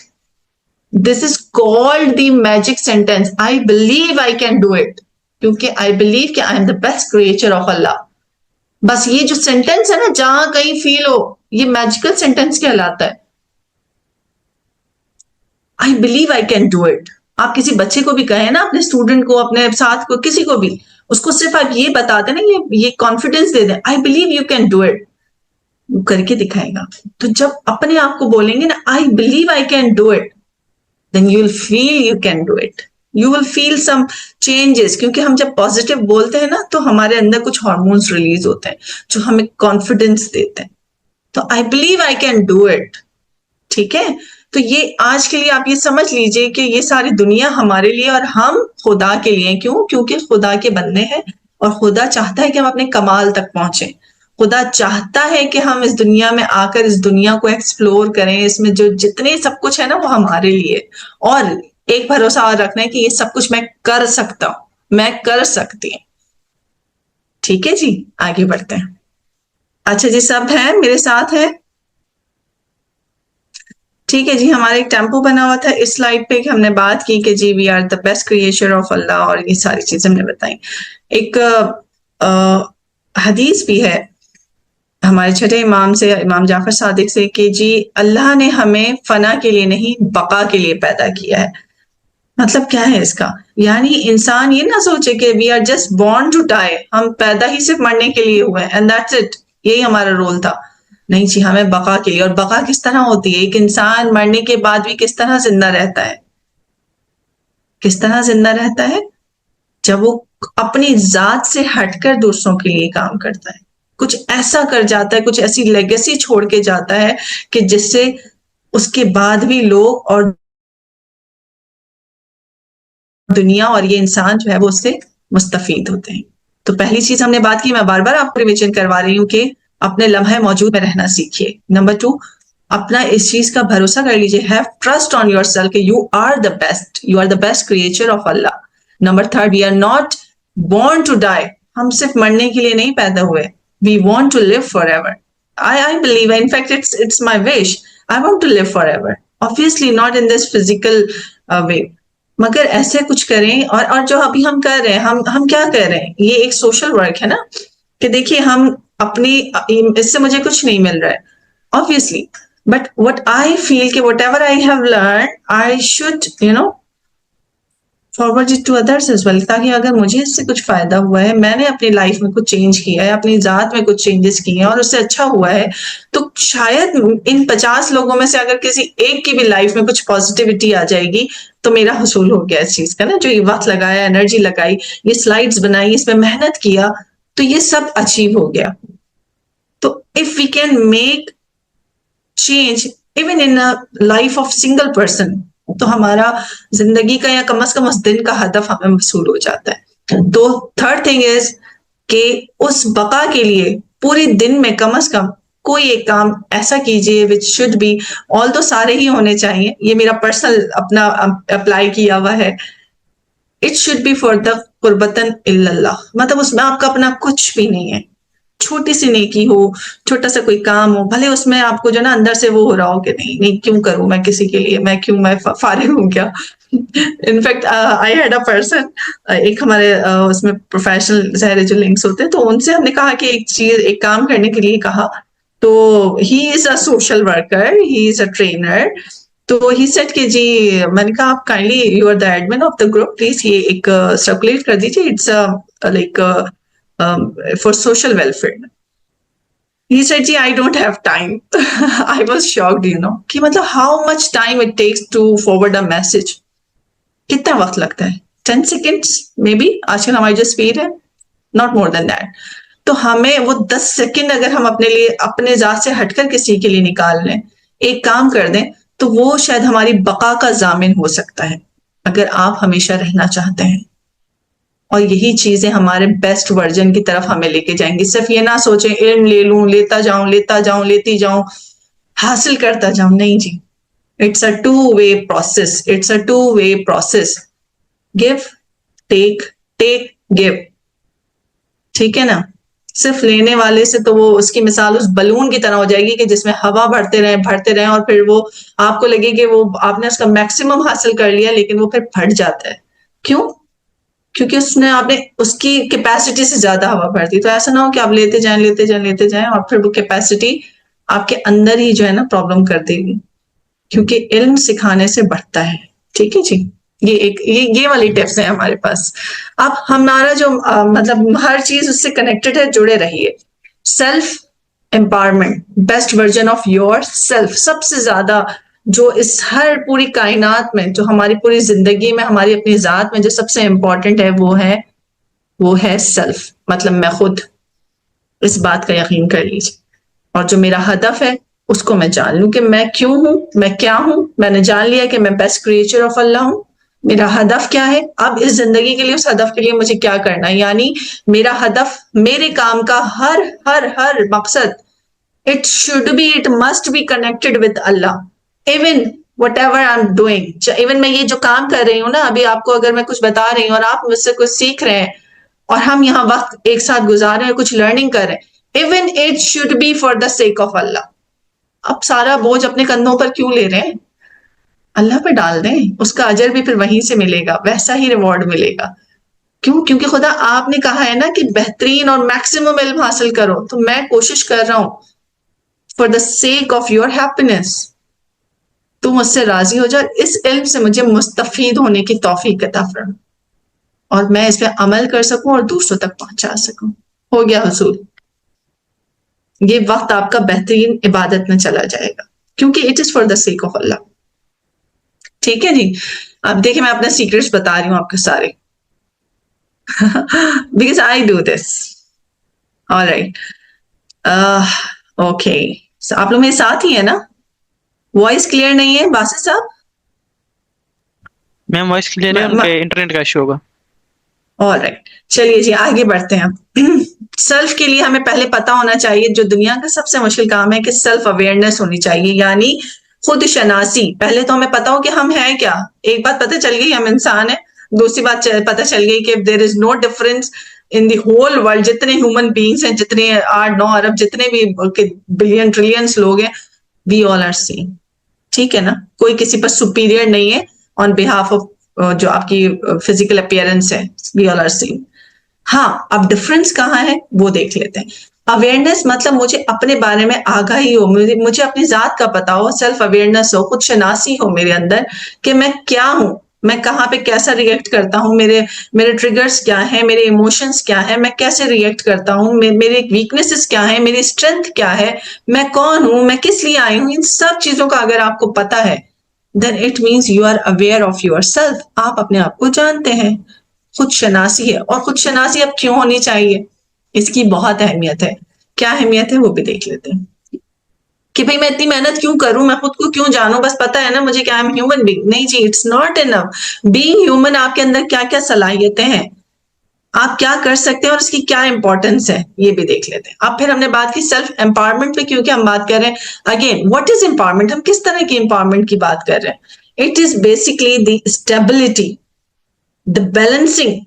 This is called the magic sentence, I believe I can do it, क्योंकि आई बिलीव कि I am the best creature of Allah. बस ये जो सेंटेंस है ना, जहां कहीं फील हो, ये मैजिकल सेंटेंस कहलाता है। आई believe I can do it. आप किसी बच्चे को भी कहें ना, अपने स्टूडेंट को, अपने साथ को, किसी को भी, उसको सिर्फ आप ये बता दें ना, ये कॉन्फिडेंस दे दें, I believe you can do it, वो करके दिखाएगा। तो जब अपने आप को बोलेंगे ना, I believe I can do it, then you will feel you can do it, you will feel some changes. क्योंकि हम जब पॉजिटिव बोलते हैं ना, तो हमारे अंदर कुछ हार्मोन्स रिलीज होते हैं जो हमें कॉन्फिडेंस देते हैं। तो आई believe I can do it, ठीक है। तो ये आज के लिए आप ये समझ लीजिए कि ये सारी दुनिया हमारे लिए और हम खुदा के लिए। क्यों? क्योंकि खुदा के बंदे हैं और खुदा चाहता है कि हम अपने कमाल तक पहुंचे। खुदा चाहता है कि हम इस दुनिया में आकर इस दुनिया को एक्सप्लोर करें, इसमें जो जितने सब कुछ है ना, वो हमारे लिए। और एक भरोसा और रखना है कि ये सब कुछ मैं कर सकता हूं, मैं कर सकती हूँ। ठीक है जी, आगे बढ़ते हैं। अच्छा जी, सब है मेरे साथ है? ठीक है जी, हमारा एक टेम्पो बना हुआ था इस स्लाइड पे कि हमने बात की कि जी we are the best creation of Allah, और ये सारी चीजें हमने बताई। एक हदीस भी है हमारे छठे इमाम से, इमाम जाफर सादिक से, कि जी अल्लाह ने हमें फना के लिए नहीं, बका के लिए पैदा किया है। मतलब क्या है इसका? यानी इंसान ये ना सोचे कि we are just born to die, हम पैदा ही सिर्फ मरने के लिए हुए एंड दैट्स इट, यही हमारा रोल था। नहीं जी, हमें बका के लिए। और बका किस तरह होती है? एक इंसान मरने के बाद भी किस तरह जिंदा रहता है? किस तरह जिंदा रहता है? जब वो अपनी जात से हटकर दूसरों के लिए काम करता है, कुछ ऐसा कर जाता है, कुछ ऐसी लेगेसी छोड़ के जाता है कि जिससे उसके बाद भी लोग और दुनिया और ये इंसान जो है वो उससे मुस्तफीद होते हैं। तो पहली चीज हमने बात की, मैं बार बार आपको रिविजन करवा रही हूँ कि अपने लम्हे मौजूद में रहना सीखिए। नंबर 2, अपना इस चीज का भरोसा कर लीजिए, have trust on yourself कि you are the best, you are the best creature of Allah. Number 3, we are not born to die, हम सिर्फ मरने के लिए नहीं पैदा हुए, we want to live for ever. I believe, in fact it's my wish, I want to live for ever, obviously not in this physical way, मगर ऐसे कुछ करें। और जो अभी हम कर रहे हैं, हम क्या कर रहे हैं, ये एक सोशल वर्क है ना, कि देखिए हम अपनी, इससे मुझे कुछ नहीं मिल रहा है obviously, but what I feel कि whatever I have learn I should forward it to others as well, ताकि अगर मुझे इससे कुछ फायदा हुआ है, मैंने अपनी लाइफ में कुछ चेंज किया है, अपनी जात में कुछ चेंजेस किए हैं और उससे अच्छा हुआ है, तो शायद इन 50 लोगों में से अगर किसी एक की भी लाइफ में कुछ पॉजिटिविटी आ जाएगी, तो मेरा हसूल हो गया इस चीज का ना। जो ये वक्त लगाया, एनर्जी लगाई, ये स्लाइड्स बनाई, इसमें मेहनत किया, तो ये सब अचीव हो गया। तो if we can make change even in a life of single person, तो हमारा जिंदगी का या कम से कम उस दिन का हदफ हमें वसूल हो जाता है। तो थर्ड थिंग इज कि उस बका के लिए पूरे दिन में कम से कम कोई एक काम ऐसा कीजिए विच शुड बी, ऑल तो सारे ही होने चाहिए, ये मेरा पर्सनल अपना अप्लाई किया हुआ है, it should be for the कुर्बतन इल्लल्लाह, मतलब उसमें आपका अपना कुछ भी नहीं है, छोटी सी नेकी हो, छोटा सा कोई काम हो, भले उसमें आपको जो ना अंदर से वो हो रहा हो कि नहीं नहीं क्यों करूं मैं किसी के लिए, मैं फारिग हूं क्या। In fact I had a person, एक हमारे उसमें प्रोफेशनल सारे जो लिंक्स होते हैं, तो उनसे हमने कहा कि एक काम करने के लिए कहा, तो he is a social worker, he is a trainer, तो ही सेड कि जी, मैंने कहा आप kindly you are the admin of the group, please ये एक सर्कुलेट कर दीजिए, it's like for social welfare. He said, "Ji, I don't have time." I was shocked, कि मतलब how much time it takes to forward a message. कितना वक्त लगता है? 10 seconds, maybe. आजकल हमारी जो स्पीड है, not more than that. तो हमें वो 10 सेकंड अगर हम अपने लिए, अपने जात से हटकर किसी के लिए निकाल लें, एक काम कर दें, तो वो शायद हमारी बका का जामिन हो सकता है अगर आप हमेशा रहना चाहते हैं। और यही चीजें हमारे बेस्ट वर्जन की तरफ हमें लेके जाएंगी। सिर्फ ये ना सोचें इल्म ले लूं, लेता जाऊं लेती जाऊं, हासिल करता जाऊं, नहीं जी। It's a two way process, it's a two way process. Give, take, take, give, ठीक है ना। सिर्फ लेने वाले से तो वो उसकी मिसाल उस बलून की तरह हो जाएगी कि जिसमें हवा भरते रहे और फिर वो आपको लगे कि वो आपने उसका मैक्सिमम हासिल कर लिया, लेकिन वो फिर फट जाता है। क्यों? क्योंकि उसने आपने उसकी कैपेसिटी से ज्यादा हवा भर दी। तो ऐसा ना हो कि आप लेते जाएं और फिर वो कैपेसिटी आपके अंदर ही जो है ना प्रॉब्लम कर देगी, क्योंकि इल्म सिखाने से बढ़ता है। ठीक है जी। ये वाली टिप्स है हमारे पास। अब हमारा जो मतलब हर चीज उससे कनेक्टेड है, जुड़े रहिए। Self empowerment, best version of your self, सबसे ज्यादा जो इस हर पूरी कायनात में, जो हमारी पूरी जिंदगी में, हमारी अपनी जात में जो सबसे इंपॉर्टेंट है वो है सेल्फ, मतलब मैं खुद। इस बात का यकीन कर लीजिए। और जो मेरा हदफ है उसको मैं जान लूं कि मैं क्यों हूं, मैं क्या हूं। मैंने जान लिया कि मैं बेस्ट क्रिएचर ऑफ अल्लाह हूं। मेरा हदफ क्या है अब इस जिंदगी के लिए, उस हदफ के लिए मुझे क्या करना है। यानी मेरा हदफ, मेरे काम का हर हर हर मकसद, it should B, it must be connected with Allah. Even what ever I am doing, even मैं ये जो काम कर रही हूँ ना, अभी आपको अगर मैं कुछ बता रही हूँ और आप मुझसे कुछ सीख रहे हैं और हम यहाँ वक्त एक साथ गुजार रहे हैं, कुछ लर्निंग कर रहे हैं, even it should be for the sake of Allah. अब सारा बोझ अपने कंधों पर क्यों ले रहे हैं? अल्लाह पे डाल दें, उसका अजर भी फिर वहीं से मिलेगा, वैसा ही रिवॉर्ड मिलेगा। क्यों? क्योंकि खुदा आपने कहा है ना कि बेहतरीन और मैक्सिमम इल्म हासिल करो। तो मैं कोशिश कर रहा हूं for the sake of your happiness, तू मुझसे राजी हो जा, इस इल्म से मुझे मुस्तफीद होने की तौफीक अता फरमा और मैं इस पे अमल कर सकूं और दूसरों तक पहुंचा सकूं। हो गया हुजूर, ये वक्त आपका बेहतरीन इबादत में चला जाएगा, क्योंकि it is for the sake of Allah. ठीक है जी। अब देखिए, मैं अपने सीक्रेट्स बता रही हूँ आपके सारे because I do this. Alright, okay. आप लोग मेरे साथ ही है ना? वॉइस क्लियर नहीं है बासित साहब? मैम वॉइस क्लियर है, उनके इंटरनेट का इशू होगा। ऑलराइट, चलिए जी आगे बढ़ते हैं। सेल्फ के लिए हमें पहले पता होना चाहिए, जो दुनिया का सबसे मुश्किल काम है, कि सेल्फ अवेयरनेस होनी चाहिए, यानी खुद शनासी। पहले तो हमें पता हो कि हम हैं क्या। एक बात पता चल गई, हम इंसान है। दूसरी बात पता चल गई कि there is no difference in the whole world. जितने ह्यूमन बींग्स हैं, जितने 8-9 अरब, जितने भी बिलियन ट्रिलियंस लोग हैं, वी ऑल आर सेम। ठीक है ना, कोई किसी पर सुपीरियर नहीं है ऑन बिहाफ ऑफ जो आपकी फिजिकल अपीयरेंस है। We all are same. हाँ, अब डिफरेंस कहाँ है वो देख लेते हैं। अवेयरनेस मतलब मुझे अपने बारे में आगाही हो, मुझे अपनी जात का पता हो, सेल्फ अवेयरनेस हो, खुद शनासी हो मेरे अंदर कि मैं क्या हूं, मैं कहाँ पे कैसा रिएक्ट करता हूँ, मेरे ट्रिगर्स क्या है, मेरे इमोशंस क्या है, मैं कैसे रिएक्ट करता हूँ, मेरे वीकनेसेस क्या है, मेरी स्ट्रेंथ क्या है, मैं कौन हूं, मैं किस लिए आई हूं। इन सब चीजों का अगर आपको पता है, then it means you are aware of your self. आप अपने आप को जानते हैं, खुद शनासी है। और खुद शनासी अब क्यों होनी चाहिए, इसकी बहुत अहमियत है। क्या अहमियत है वो भी देख लेते हैं कि भाई मैं इतनी मेहनत क्यों करूं, मैं खुद को क्यों जानूं। बस पता है ना मुझे क्या, आई एम ह्यूमन बीइंग। नहीं जी, it's not enough. Being human, आपके अंदर क्या क्या सलाहियतें हैं, आप क्या कर सकते हैं और इसकी क्या इंपॉर्टेंस है, ये भी देख लेते हैं। अब फिर हमने बात की सेल्फ एम्पावरमेंट पे, क्योंकि हम बात कर रहे हैं अगेन व्हाट इज एम्पावरमेंट, हम किस तरह की एम्पावरमेंट की बात कर रहे हैं। It is basically the stability, the balancing.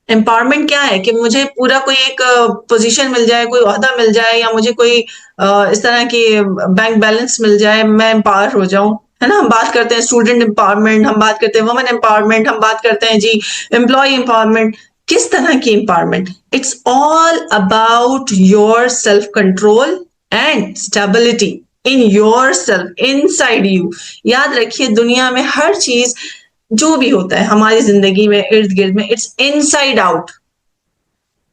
Empowerment क्या है कि मुझे पूरा कोई एक पोजीशन मिल जाए, कोई ओहदा मिल जाए, या मुझे कोई इस तरह की बैंक बैलेंस मिल जाए, मैं एम्पावर हो जाऊं। है ना, हम बात करते हैं स्टूडेंट एम्पावरमेंट, हम बात करते हैं वुमेन एम्पावरमेंट, हम बात करते हैं जी एम्प्लॉय एम्पावरमेंट। किस तरह की empowerment? It's all about your self control and stability in your self, in side you. याद रखिए, दुनिया में हर चीज जो भी होता है हमारी जिंदगी में, इर्द गिर्द में, इट्स इनसाइड आउट।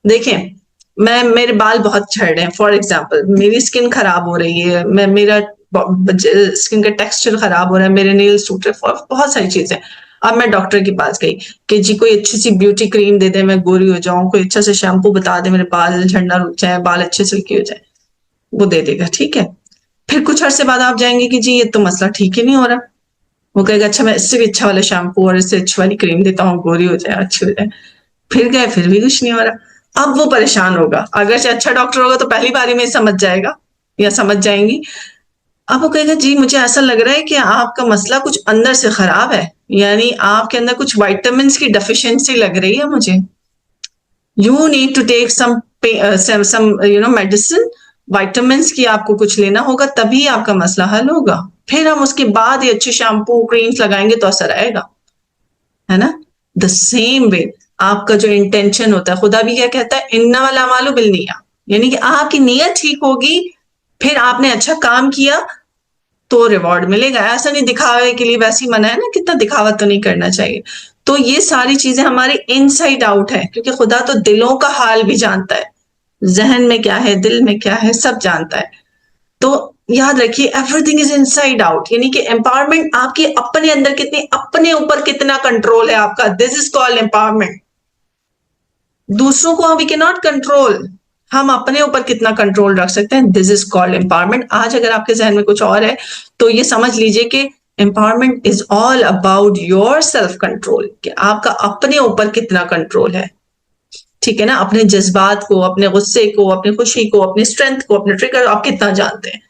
देखें, मेरे बाल बहुत झड़ रहे हैं, फॉर एग्जाम्पल मेरी स्किन खराब हो रही है, मेरा स्किन का टेक्सचर खराब हो रहा है, मेरे नेल्स टूट रहे, बहुत सारी चीजें। अब मैं डॉक्टर के पास गई कि जी कोई अच्छी सी ब्यूटी क्रीम दे दे, मैं गोरी हो जाऊं, कोई अच्छा सा शैम्पू बता दे, मेरे बाल झड़ना रुक जाए, बाल अच्छे सिल्की हो जाए। वो दे देगा, ठीक है। फिर कुछ अरसे बाद आप जाएंगे कि जी ये तो मसला ठीक ही नहीं हो रहा, वो कहेगा अच्छा मैं इससे भी अच्छा वाला शैम्पू और इससे अच्छी वाली क्रीम देता हूँ, गोरी हो जाए, अच्छी हो जाए। फिर गए, फिर भी कुछ नहीं हो रहा। अब वो परेशान होगा, अगर से अच्छा डॉक्टर होगा तो पहली बारी में समझ जाएगा या समझ जाएंगी। अब वो कहेगा जी मुझे ऐसा लग रहा है कि आपका मसला कुछ अंदर से खराब है, यानी आपके अंदर कुछ वाइटामिन की डेफिशिएंसी लग रही है मुझे, you need to take some medicine, vitamin की आपको कुछ लेना होगा, तभी आपका मसला हल होगा। फिर हम उसके बाद ये अच्छे शैम्पू क्रीम्स लगाएंगे तो असर आएगा, है ना। द सेम वे आपका जो इंटेंशन होता है, खुदा भी क्या कहता है, इन्ना वाला मालू बिलनिया, यानी कि आपकी नीयत ठीक होगी, फिर आपने अच्छा काम किया तो रिवॉर्ड मिलेगा। ऐसा नहीं दिखावे के लिए, वैसे ही मना है ना, कितना दिखावा तो नहीं करना चाहिए। तो ये सारी चीजें हमारी इनसाइड आउट है, क्योंकि खुदा तो दिलों का हाल भी जानता है, जहन में क्या है, दिल में क्या है, सब जानता है। तो याद रखिए एवरीथिंग इज इनसाइड आउट, यानी कि एम्पावरमेंट आपके अपने अंदर कितनी, अपने ऊपर कितना कंट्रोल है आपका, दिस इज कॉल्ड एम्पावरमेंट। दूसरों को वी कैन नॉट कंट्रोल, हम अपने ऊपर कितना कंट्रोल रख सकते हैं, दिस इज कॉल्ड एम्पावरमेंट। आज अगर आपके जहन में कुछ और है तो ये समझ लीजिए कि empowerment is all about your self control, कि आपका अपने ऊपर कितना कंट्रोल है, ठीक है ना। अपने जज्बात को, अपने गुस्से को, अपनी खुशी को, अपनी स्ट्रेंथ को, अपने ट्रिगर आप कितना जानते हैं,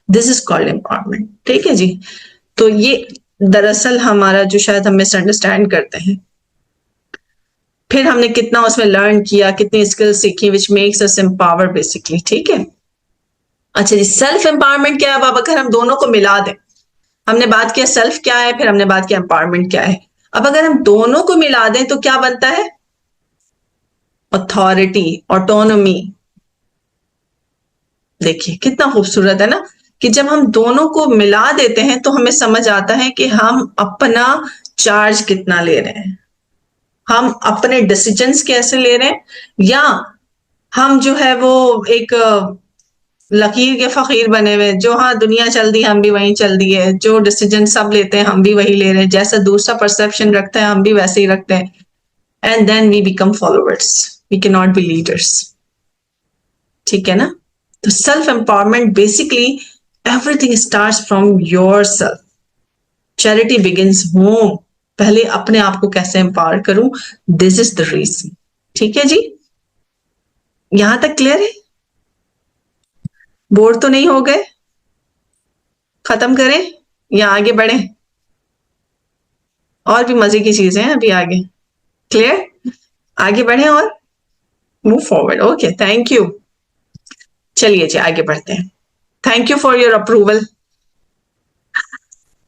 दिस इज कॉल्ड एम्पावरमेंट, ठीक है जी। तो ये दरअसल हमारा जो शायद हम मिसअंडरस्टैंड करते हैं। फिर हमने कितना उसमें लर्न किया, कितनी स्किल्स सीखी, which makes us empower basically, ठीक है। अच्छा जी, सेल्फ एम्पावरमेंट क्या है। अब अगर हम दोनों को मिला दें, हमने बात किया सेल्फ क्या है, फिर हमने बात किया एम्पावरमेंट क्या है। अब अगर हम दोनों को मिला दें तो क्या बनता है, अथॉरिटी, ऑटोनोमी। देखिए कितना खूबसूरत है ना, कि जब हम दोनों को मिला देते हैं तो हमें समझ आता है कि हम अपना चार्ज कितना ले रहे हैं, हम अपने डिसीजंस कैसे ले रहे हैं, या हम जो है वो एक लकीर के फकीर बने हुए, जो हाँ दुनिया चल दी हम भी वहीं चल दी है, जो डिसीजन सब लेते हैं हम भी वही ले रहे हैं, जैसा दूसरा परसेप्शन रखता है हम भी वैसे ही रखते हैं, and then we become followers, we can not be leaders, ठीक है ना। तो self empowerment basically everything starts from your self, charity begins home, पहले अपने आप को कैसे एम्पावर करूं, दिस इज द रीजन, ठीक है जी। यहां तक क्लियर है, बोर तो नहीं हो गए, खत्म करें या आगे बढ़े, और भी मजे की चीजें हैं अभी आगे, क्लियर, आगे बढ़े और move forward, okay thank you. चलिए जी आगे बढ़ते हैं, thank you for your approval,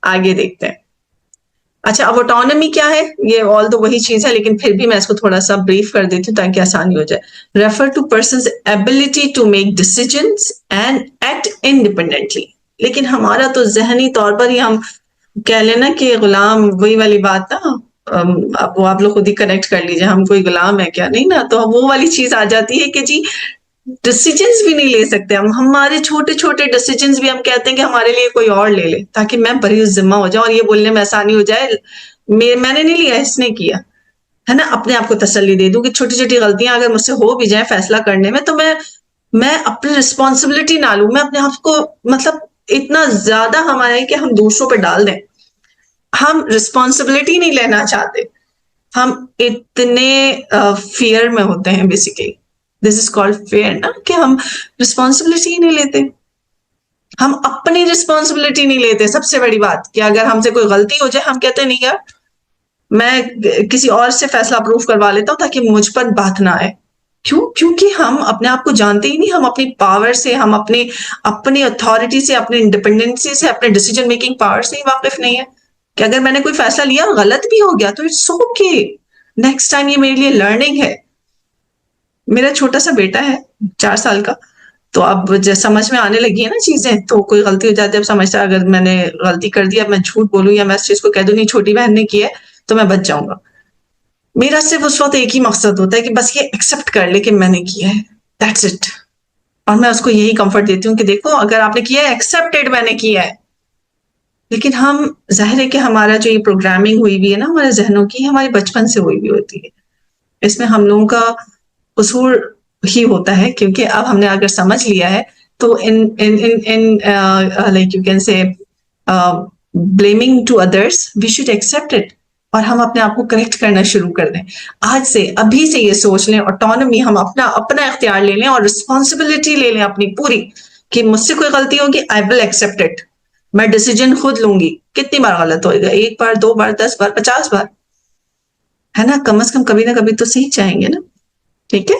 आगे देखते हैं। अच्छा, अब ऑटोनॉमी क्या है, ये ऑल तो वही चीज है, लेकिन फिर भी मैं इसको थोड़ा सा ब्रीफ कर देती हूँ ताकि आसानी हो जाए। Refer to persons ability to make decisions and act independently. लेकिन हमारा तो जहनी तौर पर ही हम कह लेना कि गुलाम, वही वाली बात ना, अब वो आप लोग खुद ही कनेक्ट कर लीजिए, हम कोई गुलाम है क्या, नहीं ना। तो वो वाली चीज आ जाती है कि जी डिसीजंस भी नहीं ले सकते हम, हमारे छोटे छोटे डिसीजंस भी हम कहते हैं कि हमारे लिए कोई और ले ले ताकि मैं बड़ी जिम्मा हो जाऊं और ये बोलने में आसानी हो जाए, मैंने नहीं लिया, इसने किया, है ना। अपने आप को तसल्ली दे दूं कि छोटी छोटी गलतियां अगर मुझसे हो भी जाए फैसला करने में, तो मैं अपनी रिस्पॉन्सिबिलिटी ना लूं, मैं अपने आप को मतलब इतना ज्यादा हमारे कि हम दूसरों पर डाल दें, हम रिस्पॉन्सिबिलिटी नहीं लेना चाहते, हम इतने फियर में होते हैं basically, this is called fair ना, कि हम रिस्पॉन्सिबिलिटी ही नहीं लेते, हम अपनी रिस्पॉन्सिबिलिटी नहीं लेते। सबसे बड़ी बात कि अगर हमसे कोई गलती हो जाए हम कहते नहीं यार मैं किसी और से फैसला अप्रूव करवा लेता हूं ताकि मुझ पर बात ना आए। क्यों? क्योंकि हम अपने आप को जानते ही नहीं, हम अपनी पावर से, हम अपनी अपनी अथॉरिटी से, अपनी इंडिपेंडेंसी से, अपने डिसीजन मेकिंग पावर से ही वाकिफ नहीं है कि अगर मैंने कोई फैसला लिया और गलत भी हो गया तो इट्स ओके, नेक्स्ट टाइम ये मेरे लिए लर्निंग है। मेरा छोटा सा बेटा है 4 साल का, तो अब जैसे समझ में आने लगी है ना चीजें, तो कोई गलती हो जाती है, अब समझता है अगर मैंने गलती कर दी, अब मैं झूठ बोलूं या मैं इस चीज को कह दूं नहीं छोटी बहन ने की है तो मैं बच जाऊंगा। मेरा सिर्फ उस वक्त एक ही मकसद होता है कि बस ये एक्सेप्ट कर ले कि मैंने किया है, दैट्स इट। और मैं उसको यही कंफर्ट देती हूँ कि देखो अगर आपने किया है, एक्सेप्टेड, मैंने किया है। लेकिन हम, जाहिर है कि हमारा जो ये प्रोग्रामिंग हुई भी है ना हमारे जहनों की, हमारे बचपन से हुई भी होती है, इसमें हम लोगों का कसूर ही होता है, क्योंकि अब हमने अगर समझ लिया है तो in like you can say blaming to others, we should accept it और हम अपने आप को करेक्ट करना शुरू कर दें। आज से, अभी से ये सोच लें, ऑटोनॉमी, हम अपना अपना इख्तियार ले लें और रिस्पॉन्सिबिलिटी ले लें अपनी पूरी, कि मुझसे कोई गलती होगी, आई विल एक्सेप्ट इट, मैं डिसीजन खुद लूंगी। कितनी बार गलत होएगा? 1 बार, 2 बार, 10 बार, 50 बार, है ना? कम से कम कभी ना कभी तो सीख जाएंगे ना। ठीक है।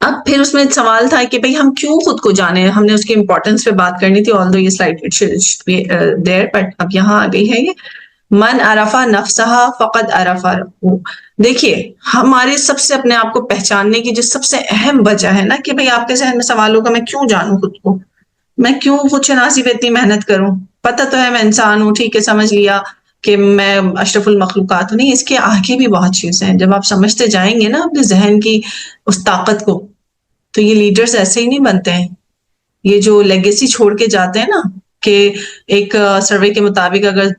अब फिर उसमें सवाल था कि भाई हम क्यों खुद को जाने, हमने उसकी इंपॉर्टेंस पे बात करनी थी, ऑल्दो ये slide it should be there, but अब यहाँ आ गई है ये, मन अरफा नफ्सहा फकद अरफा रब्बहू। देखिए, हमारे सबसे अपने आप को पहचानने की जो सबसे अहम वजह है ना, कि भाई आपके जहन में सवाल होगा, मैं क्यों जानूं खुद को, मैं क्यों खुद शनासी पे इतनी मेहनत करूं, पता तो है मैं इंसान हूं, ठीक है, समझ लिया कि मैं अशरफुल मखलूकात हूं। नहीं, इसके आगे भी बहुत चीजें हैं। जब आप समझते जाएंगे ना अपने जहन की उस ताकत को, तो ये लीडर्स ऐसे ही नहीं बनते हैं। ये जो लेगेसी छोड़ के जाते हैं ना, कि एक सर्वे के मुताबिक अगर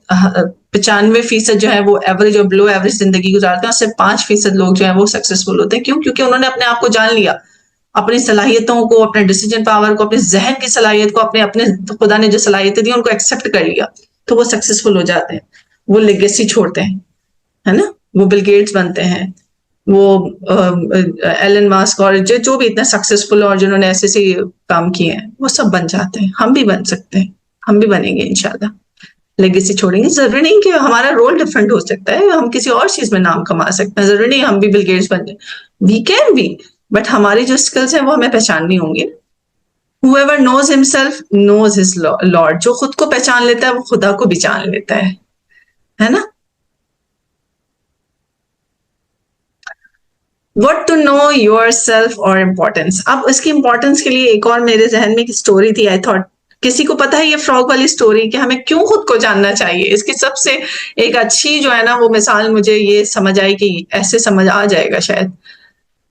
95% जो है वो एवरेज और बिलो एवरेज जिंदगी गुजारते हैं, उससे 5% लोग जो है वो सक्सेसफुल होते हैं। क्यों? क्योंकि उन्होंने अपने आप को जान लिया, अपनी सलाहियतों को, अपने डिसीजन पावर को, अपने जहन की सलाहियत को, अपने अपने खुदा ने जो सलाहियतें दी उनको एक्सेप्ट कर लिया, तो वो सक्सेसफुल हो जाते हैं, वो लेगेसी छोड़ते हैं, है ना? वो बिल गेट्स बनते हैं, वो एलन मास्क और जो भी इतने सक्सेसफुल और जिन्होंने ऐसे ऐसे काम किए हैं, वो सब बन जाते हैं। हम भी बन सकते हैं, हम भी बनेंगे इंशाल्लाह। लेगेसी छोड़ेंगे। जरूरी नहीं कि हमारा रोल डिफरेंट हो सकता है, हम किसी और चीज में नाम कमा सकते हैं, जरूरी नहीं हम भी बिल गेट्स बन जाए, वी कैन बी, बट हमारी जो स्किल्स हैं वो हमें पहचाननी होंगी। Whoever knows himself knows his Lord। जो खुद को पहचान लेता है वो खुदा को भी जान लेता है ना? What to know yourself or importance। अब इसकी इंपॉर्टेंस के लिए एक और मेरे जहन में एक स्टोरी थी। आई थॉट किसी को पता है ये फ्रॉग वाली स्टोरी, कि हमें क्यों खुद को जानना चाहिए। इसकी सबसे एक अच्छी जो है ना वो मिसाल मुझे ये समझ आई, कि ऐसे समझ आ जाएगा शायद।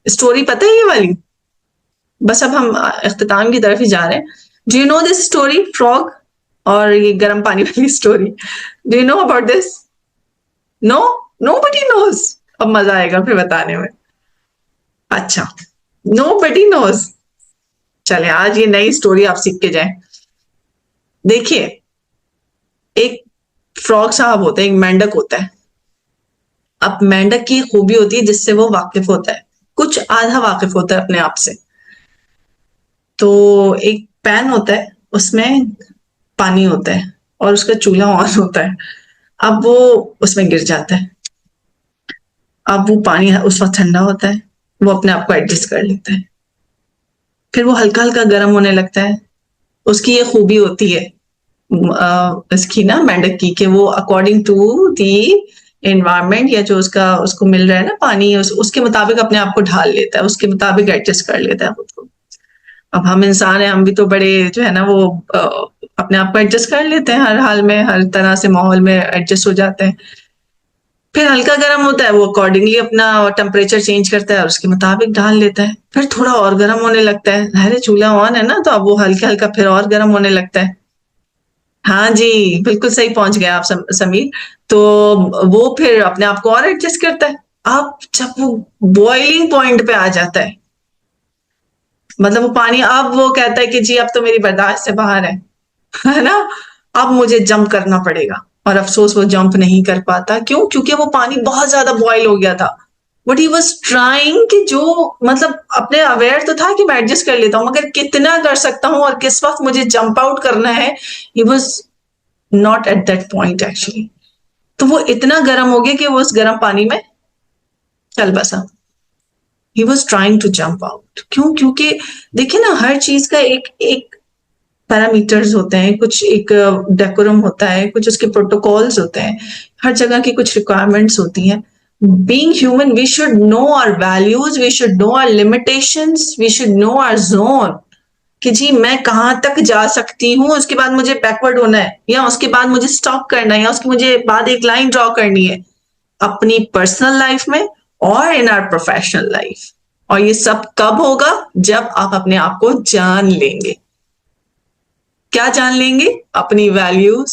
स्टोरी पता है ये वाली? बस अब हम इख्तिताम की तरफ ही जा रहे हैं। Do you know this story, frog और ये गर्म पानी वाली story? Do you know about this? No, nobody knows. अब मजा आएगा फिर बताने में। अच्छा, नोबडी नोज। चले, आज ये नई स्टोरी आप सीख के जाएं। देखिए, एक फ्रॉग साहब होता है, एक मेंढक होता है। अब मेंढक की खूबी होती है जिससे वो वाकिफ होता है, कुछ आधा वाकिफ होता है अपने आप से। तो एक पैन होता है, उसमें पानी होता है और उसका चूल्हा ऑन होता है। अब वो उसमें गिर जाता है। अब वो पानी उस वक्त ठंडा होता है, वो अपने आप को एडजस्ट कर लेता है। फिर वो हल्का हल्का गर्म होने लगता है। उसकी ये खूबी होती है इसकी ना, मेंढक की, कि वो अकॉर्डिंग टू दी एनवायरमेंट, या जो उसको मिल रहा है ना पानी, उसके मुताबिक अपने आप को ढाल लेता है, उसके मुताबिक एडजस्ट कर लेता है खुद को। अब हम इंसान हैं, हम भी तो बड़े जो है ना वो अपने आप को एडजस्ट कर लेते हैं, हर हाल में, हर तरह से माहौल में एडजस्ट हो जाते हैं। फिर हल्का गर्म होता है, वो अकॉर्डिंगली अपना टेम्परेचर चेंज करता है और उसके मुताबिक ढाल लेता है। फिर थोड़ा और गर्म होने लगता है, अरे चूल्हा ऑन है ना, तो अब वो हल्का हल्का फिर और गर्म होने लगता है। हाँ जी, बिल्कुल सही पहुंच गए आप समीर। तो वो फिर अपने आप को और एडजस्ट करता है। अब जब वो बॉइलिंग पॉइंट पे आ जाता है, मतलब वो पानी, अब वो कहता है कि जी अब तो मेरी बर्दाश्त से बाहर है ना, अब मुझे जंप करना पड़ेगा। और अफसोस वो जंप नहीं कर पाता। क्यों? क्योंकि वो पानी बहुत ज्यादा बॉयल हो गया था। बट ही वॉज ट्राइंग, कि जो मतलब अपने अवेयर तो था कि मैं एडजस्ट कर लेता हूं, मगर कितना कर सकता हूं और किस वक्त मुझे जंप आउट करना है, he was not at that point actually. तो वो इतना गर्म हो गया कि वो उस गर्म पानी में चल बसा। He was trying to jump out. क्यों? क्योंकि देखिए ना, हर चीज का एक एक पैरामीटर्स होते हैं, कुछ एक डेकोरम होता है, कुछ उसके प्रोटोकॉल्स होते हैं, हर जगह की कुछ रिक्वायरमेंट्स होती हैं। Being human, we should know our values, we should know our limitations, we should know our zone, कि जी मैं कहाँ तक जा सकती हूँ, उसके बाद मुझे बैकवर्ड होना है, या उसके बाद मुझे स्टॉप करना है, या उसके मुझे बाद एक लाइन ड्रॉ करनी है अपनी पर्सनल लाइफ में और इन आवर प्रोफेशनल लाइफ। और ये सब कब होगा? जब आप अपने आप को जान लेंगे। क्या जान लेंगे? अपनी वैल्यूज,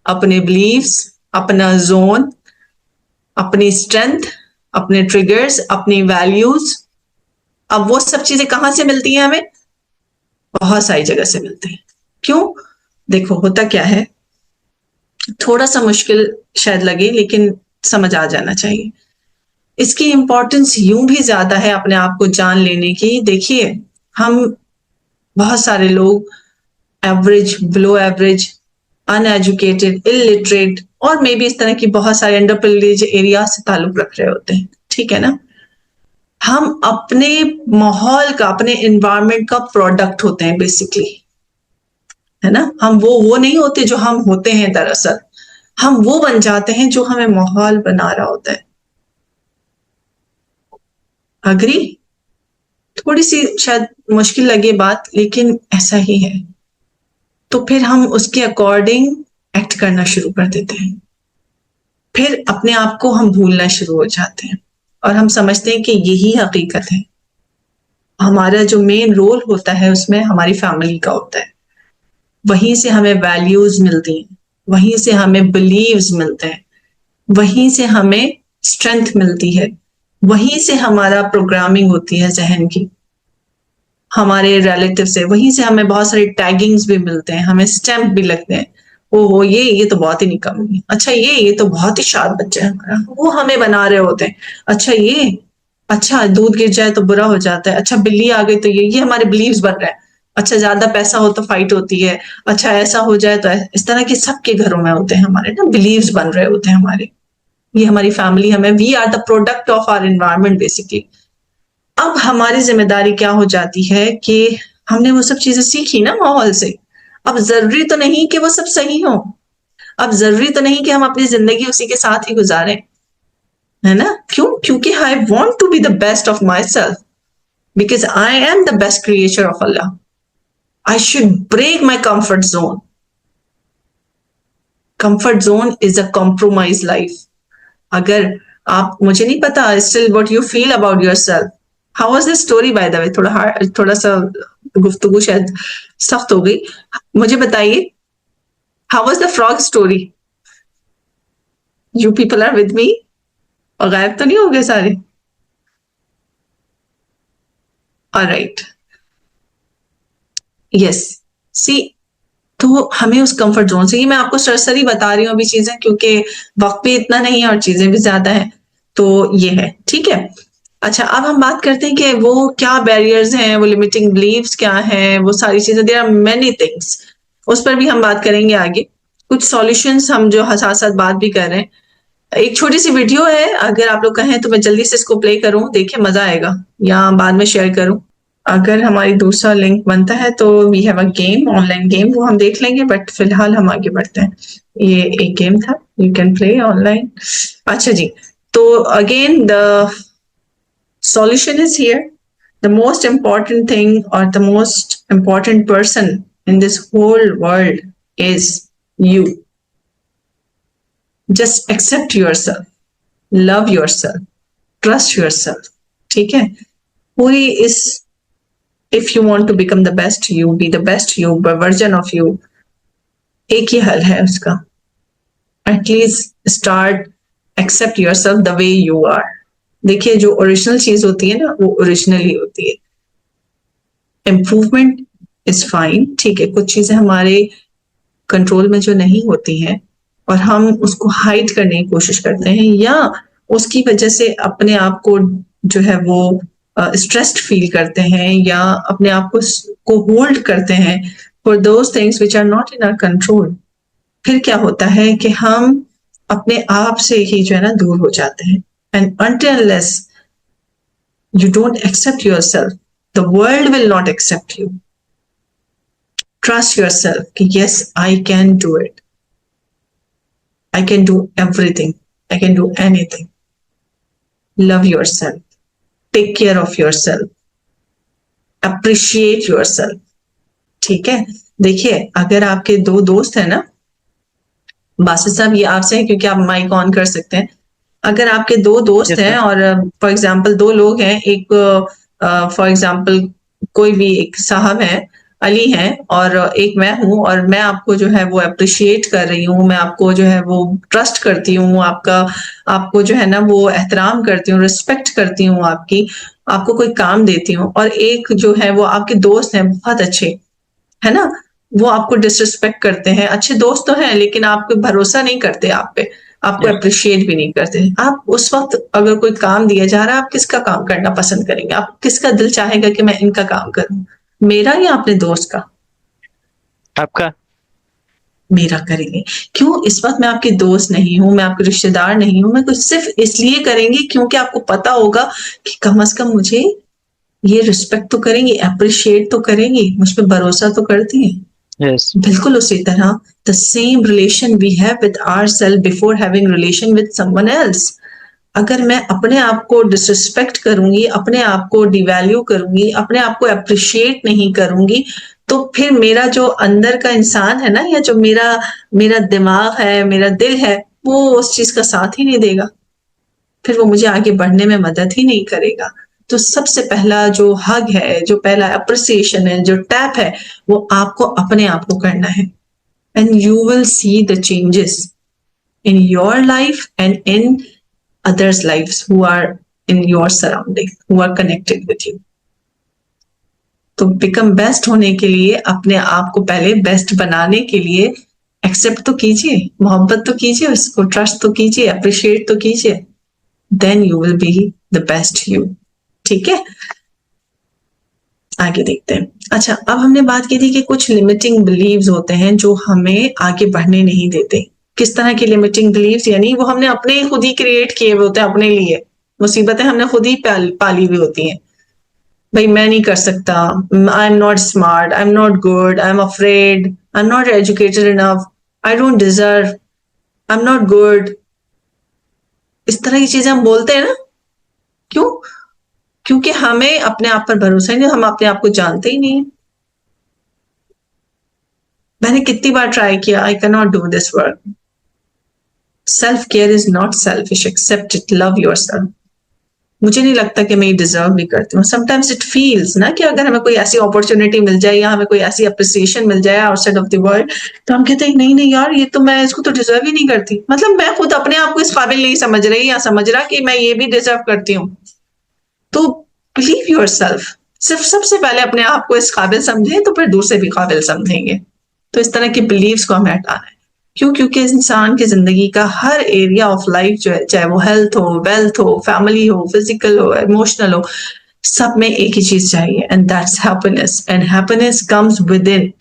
अपने बिलीव्स, अपना जोन, अपनी स्ट्रेंथ, अपने ट्रिगर्स, अपनी वैल्यूज। अब वो सब चीजें कहां से मिलती हैं हमें? बहुत सारी जगह से मिलते हैं। क्यों? देखो होता क्या है, थोड़ा सा मुश्किल शायद लगे लेकिन समझ आ जाना चाहिए। इसकी इम्पोर्टेंस यूं भी ज्यादा है अपने आप को जान लेने की। देखिए, हम बहुत सारे लोग average, below average, uneducated, illiterate और मे बी इस तरह की बहुत सारे अंडर प्रिविलेज एरिया से ताल्लुक रख रहे होते हैं, ठीक है ना। हम अपने माहौल का, अपने एनवायरनमेंट का प्रोडक्ट होते हैं बेसिकली, है ना। हम वो नहीं होते जो हम होते हैं, दरअसल हम वो बन जाते हैं जो हमें माहौल बना रहा होता है। अग्री? थोड़ी सी शायद मुश्किल लगे बात, लेकिन ऐसा ही है। तो फिर हम उसके अकॉर्डिंग एक्ट करना शुरू कर देते हैं। फिर अपने आप को हम भूलना शुरू हो जाते हैं और हम समझते हैं कि यही हकीकत है। हमारा जो मेन रोल होता है उसमें हमारी फैमिली का होता है। वहीं से हमें वैल्यूज मिलती हैं, वहीं से हमें बिलीव्स मिलते हैं, वहीं से हमें स्ट्रेंथ मिलती है, वहीं से हमारा प्रोग्रामिंग होती है जहन की, हमारे रिलेटिव से। वहीं से हमें बहुत सारे टैगिंग्स भी मिलते हैं, हमें स्टैम्प भी लगते हैं। ओहो, ये तो बहुत ही निकम्मी है, अच्छा ये तो बहुत ही शाद बच्चा है हमारा, वो हमें बना रहे होते हैं। अच्छा ये, अच्छा दूध गिर जाए तो बुरा हो जाता है, अच्छा बिल्ली आ गई तो ये हमारे बिलीव्स बन रहे हैं। अच्छा ज्यादा पैसा हो तो फाइट होती है, अच्छा ऐसा हो जाए तो इस तरह के सबके घरों में होते हैं हमारे ना बिलीव्स बन रहे होते हैं हमारे। ये हमारी फैमिली, हमें, we are the product of our environment basically. अब हमारी जिम्मेदारी क्या हो जाती है कि हमने वो सब चीजें सीखी ना माहौल से। अब जरूरी तो नहीं कि वो सब सही हो, अब जरूरी तो नहीं कि हम अपनी जिंदगी उसी के साथ ही गुजारें, है ना। क्यों? क्योंकि I want to be the best of my self, because I am the best creature of Allah. I should break my comfort zone. Comfort zone is a compromise life. अगर आप, मुझे नहीं पता still what you feel about your self. How was this story by the way? थोड़ा सा गुफ्तगू शायद सख्त हो गई, मुझे बताइए। How was the frog story? You people are with मी? और गायब तो नहीं हो गए सारे? Alright, yes. सी, तो हमें उस कंफर्ट जोन से, ये मैं आपको सरसरी बता रही हूँ अभी चीजें, क्योंकि वक्त भी इतना नहीं है और चीजें भी ज्यादा हैं। तो ये है, ठीक है। अच्छा, अब हम बात करते हैं कि वो क्या बैरियर्स हैं, वो लिमिटिंग बिलीव्स क्या हैं, वो सारी चीजें। देयर आर मेनी थिंग्स, उस पर भी हम बात करेंगे आगे। कुछ सॉल्यूशंस हम जो साथ साथ बात भी कर रहे हैं। एक छोटी सी वीडियो है, अगर आप लोग कहें तो मैं जल्दी से इसको प्ले करूं, देखिए मजा आएगा, या बाद में शेयर करूं। अगर हमारी दूसरा लिंक बनता है तो we have a game, online game, वो हम देख लेंगे, बट फिलहाल हम आगे बढ़ते हैं। ये एक गेम था, यू कैन प्ले ऑनलाइन। अच्छा जी, तो again the solution is here. The most important thing or the most important person in this whole world is you. Just accept yourself, love yourself, trust yourself. ठीक है? पूरी इस, if you want to become the best you, be the best you, version of you, एक ही हल है उसका। At least start accept yourself the way you are. देखिए, जो ओरिजिनल चीज होती है ना, वो ओरिजिनल ही होती है। इम्प्रूवमेंट इज फाइन, ठीक है। कुछ चीजें हमारे कंट्रोल में जो नहीं होती हैं और हम उसको हाइड करने की कोशिश करते हैं, या उसकी वजह से अपने आप को जो है वो स्ट्रेस्ड फील करते हैं, या अपने आप को होल्ड करते हैं for those things which are not in our control. फिर क्या होता है कि हम अपने आप से ही जो है ना दूर हो जाते हैं। And until unless you don't accept yourself, the world will not accept you. Trust yourself कि yes, I can do it. I can do everything. I can do anything. Love yourself. Take care of yourself. Appreciate yourself. ठीक है? देखिए, अगर आपके दो दोस्त हैं ना, बासित साहब ये आपसे है क्योंकि आप माइक ऑन कर सकते हैं। अगर आपके दो दोस्त Yes, हैं sir. और फॉर एग्जाम्पल दो लोग हैं, एक फॉर एग्जाम्पल कोई भी एक साहब हैं, अली हैं, और एक मैं हूं, और मैं आपको जो है वो अप्रिशिएट कर रही हूँ, मैं आपको जो है वो ट्रस्ट करती हूँ, आपको जो है ना वो एहतराम करती हूँ, रिस्पेक्ट करती हूँ आपकी, आपको कोई काम देती हूँ। और एक जो है वो आपके दोस्त हैं बहुत अच्छे, है ना? वो आपको डिसरिस्पेक्ट करते हैं, अच्छे दोस्त तो हैं लेकिन आपको भरोसा नहीं करते आप पे, आपको Yeah. अप्रिशिएट भी नहीं करते। आप उस वक्त अगर कोई काम दिया जा रहा है, आप किसका काम करना पसंद करेंगे? आप किसका दिल चाहेगा कि मैं इनका काम करूं, मेरा या अपने दोस्त का? आपका। मेरा करेंगे। क्यों? इस वक्त मैं आपकी दोस्त नहीं हूं, मैं आपके रिश्तेदार नहीं हूं, मैं कुछ सिर्फ इसलिए करेंगे क्योंकि आपको पता होगा कि कम से कम मुझे ये रिस्पेक्ट तो करेंगी, अप्रिशिएट तो करेंगी, मुझ पर भरोसा तो करती है। Yes. बिल्कुल उसी तरह the same relation we have with ourself before having relation with someone else. अगर मैं अपने आप को डिसरिस्पेक्ट करूंगी, अपने आप को डिवैल्यू करूंगी, अपने आप को अप्रिशिएट नहीं करूंगी, तो फिर मेरा जो अंदर का इंसान है ना, या जो मेरा मेरा दिमाग है, मेरा दिल है, वो उस चीज का साथ ही नहीं देगा, फिर वो मुझे आगे बढ़ने में मदद ही नहीं करेगा। तो सबसे पहला जो हग है, जो पहला अप्रिसिएशन है, जो टैप है, वो आपको अपने आप को करना है। And you will see the changes in your life and in others' lives who are in your surrounding, who are connected with you. तो बिकम बेस्ट होने के लिए, अपने आप को पहले बेस्ट बनाने के लिए एक्सेप्ट तो कीजिए, मोहब्बत तो कीजिए, उसको ट्रस्ट तो कीजिए, अप्रिशिएट तो कीजिए, then you will be the best you. ठीक है, आगे देखते हैं। अच्छा, अब हमने बात की थी कि कुछ लिमिटिंग बिलीव्स होते हैं जो हमें आगे बढ़ने नहीं देते। किस तरह की लिमिटिंग बिलीव्स? यानी वो हमने अपने खुद ही क्रिएट किए हुए होते हैं, अपने लिए मुसीबतें हमने खुद ही पाली हुई होती हैं। भाई मैं नहीं कर सकता, I am not smart, I am not good, I am afraid, I am not educated enough, I don't deserve, I am not good. इस तरह की चीजें हम बोलते हैं ना, क्यों? क्योंकि हमें अपने आप पर भरोसा ही नहीं, हम अपने आप को जानते ही नहीं। मैंने कितनी बार ट्राई किया, I can not do this work. Self care is not selfish, accept it, love your self. मुझे नहीं लगता कि मैं ये डिजर्व भी करती हूँ। समटाइम्स इट फील्स ना कि अगर हमें कोई ऐसी अपॉर्चुनिटी मिल जाए या हमें कोई ऐसी अप्रिसिएशन मिल जाए आउटसाइड ऑफ द वर्ल्ड, तो हम कहते हैं नहीं नहीं यार, ये तो मैं इसको तो डिजर्व ही नहीं करती। मतलब मैं खुद अपने आप को इस काबिल नहीं समझ रही या समझ रहा कि मैं ये भी डिजर्व करती हूँ। तो बिलीव योर सेल्फ। सिर्फ सबसे पहले अपने आप को इस काबिल समझें, तो फिर दूसरे भी काबिल समझेंगे। तो इस तरह के बिलीव्स को हमें हटाना है। क्यों? क्योंकि इंसान की जिंदगी का हर एरिया ऑफ लाइफ जो है, चाहे वो हेल्थ हो, वेल्थ हो, फैमिली हो, फिजिकल हो, इमोशनल हो, सब में एक ही चीज चाहिए, and that's happiness. And happiness comes with in.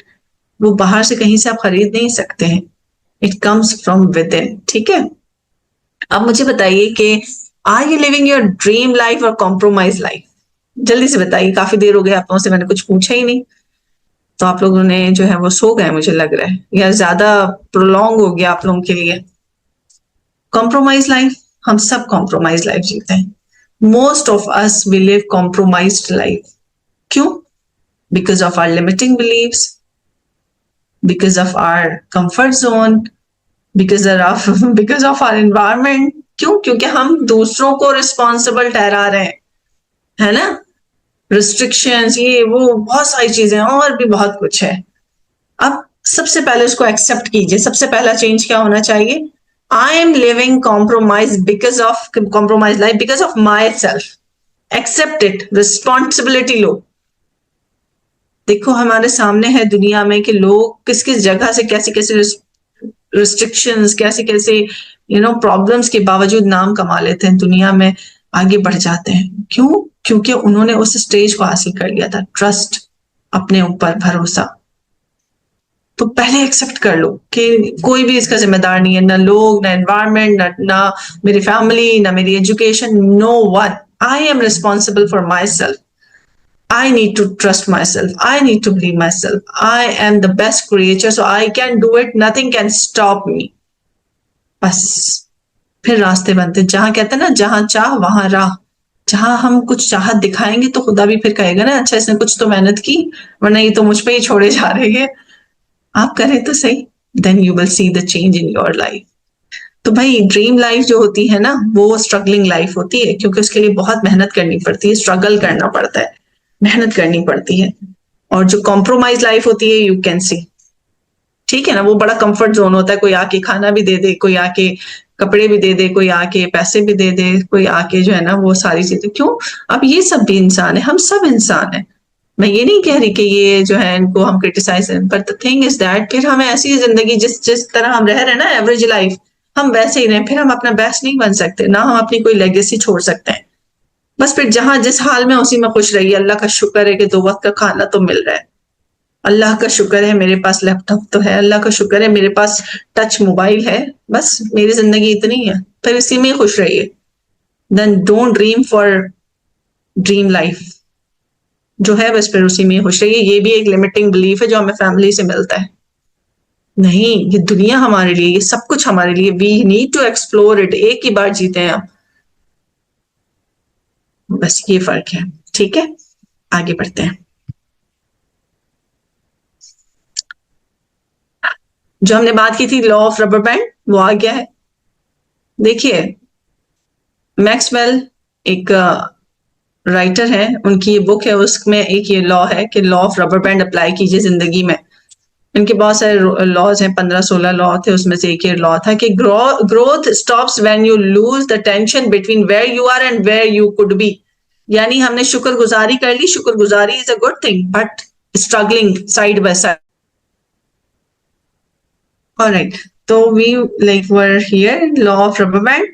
वो बाहर से कहीं से आप खरीद नहीं सकते हैं, it comes from within. ठीक है, अब मुझे बताइए कि are you living your dream life और कॉम्प्रोमाइज लाइफ? जल्दी से बताइए, काफी देर हो गई आप लोगों से मैंने कुछ पूछा ही नहीं, तो आप लोगों ने जो है वो सो गए मुझे लग रहा है, या ज्यादा प्रोलॉन्ग हो गया आप लोगों के लिए। कॉम्प्रोमाइज लाइफ, हम सब कॉम्प्रोमाइज लाइफ जीते हैं। Most of us we live compromised life. क्यों? Because of our limiting believes, because of our comfort zone, because of our environment. क्यों? क्योंकि हम दूसरों को रिस्पॉन्सिबल ठहरा रहे हैं, है ना? रिस्ट्रिक्शंस, ये वो बहुत सारी चीजें, और भी बहुत कुछ है। अब सबसे पहले उसको एक्सेप्ट कीजिए। सबसे पहला चेंज क्या होना चाहिए? I am living compromise because of compromise life because of my self. Accept it, responsibility लो। देखो हमारे सामने है दुनिया में कि लोग किस किस जगह से कैसे कैसे रिस्ट्रिक्शंस, कैसे कैसे प्रॉब्लम्स के बावजूद नाम कमा लेते हैं, दुनिया में आगे बढ़ जाते हैं। क्यों? क्योंकि उन्होंने उस स्टेज को हासिल कर लिया था, ट्रस्ट, अपने ऊपर भरोसा। तो पहले एक्सेप्ट कर लो कि कोई भी इसका जिम्मेदार नहीं है, ना लोग, ना एनवायरमेंट, ना मेरी फैमिली, ना मेरी education, no one. I am responsible for my self. I need to trust myself. I need to believe myself. I am the best creator, so I can do it. Nothing can stop me. बस फिर रास्ते बनते। जहां कहते हैं ना, जहां चाह वहां राह। जहां हम कुछ चाहत दिखाएंगे तो खुदा भी फिर कहेगा ना, अच्छा इसने कुछ तो मेहनत की, वरना ये तो मुझ पे ही छोड़े जा रहे हैं। आप करें तो सही, then you will see the change in your life. तो भाई ड्रीम लाइफ जो होती है ना, वो स्ट्रगलिंग लाइफ होती है, क्योंकि उसके लिए बहुत मेहनत करनी पड़ती है, स्ट्रगल करना पड़ता है, मेहनत करनी पड़ती है। और जो कॉम्प्रोमाइज लाइफ होती है, यू कैन सी, ठीक है ना, वो बड़ा कंफर्ट जोन होता है। कोई आके खाना भी दे दे, कोई आके कपड़े भी दे दे, कोई आके पैसे भी दे दे, कोई आके जो है ना वो सारी चीजें। क्यों? अब ये सब भी इंसान है, हम सब इंसान है। मैं ये नहीं कह रही कि ये जो है इनको हम क्रिटिसाइज करें, पर द थिंग इज दैट फिर हमें ऐसी जिंदगी जिस जिस तरह हम रह रहे हैं ना एवरेज लाइफ, हम वैसे ही रहें, फिर हम अपना बेस्ट नहीं बन सकते, ना हम अपनी कोई लेगेसी छोड़ सकते हैं। बस फिर जहां जिस हाल में उसी में खुश रहिए। अल्लाह का शुक्र है कि 2 वक्त का खाना तो मिल रहा है, अल्लाह का शुक्र है मेरे पास लैपटॉप तो है, अल्लाह का शुक्र है मेरे पास टच मोबाइल है, बस मेरी जिंदगी इतनी है, फिर इसी में ही खुश रहिए। Then don't dream for dream life, जो है बस फिर उसी में ही खुश रहिए। ये भी एक लिमिटिंग बिलीफ है जो हमें फैमिली से मिलता है। नहीं, ये दुनिया हमारे लिए, ये सब कुछ हमारे लिए, we need to explore it, एक ही बार जीते हैं हम, बस ये फर्क है। ठीक है, आगे बढ़ते हैं। जो हमने बात की थी लॉ ऑफ रबर बैंड, वो आ गया है। देखिए, मैक्सवेल एक राइटर है, उनकी ये बुक है, उसमें एक ये लॉ है कि law of rubber band apply कीजिए जिंदगी में। इनके बहुत सारे लॉज हैं, 15-16 लॉ थे, उसमें से एक ये लॉ था कि growth stops when you lose the tension between where you are and where you could be. यानी हमने शुक्रगुजारी कर ली, शुक्रगुजारी is a good thing, but struggling side by side. Alright, तो we like were here law of rubber band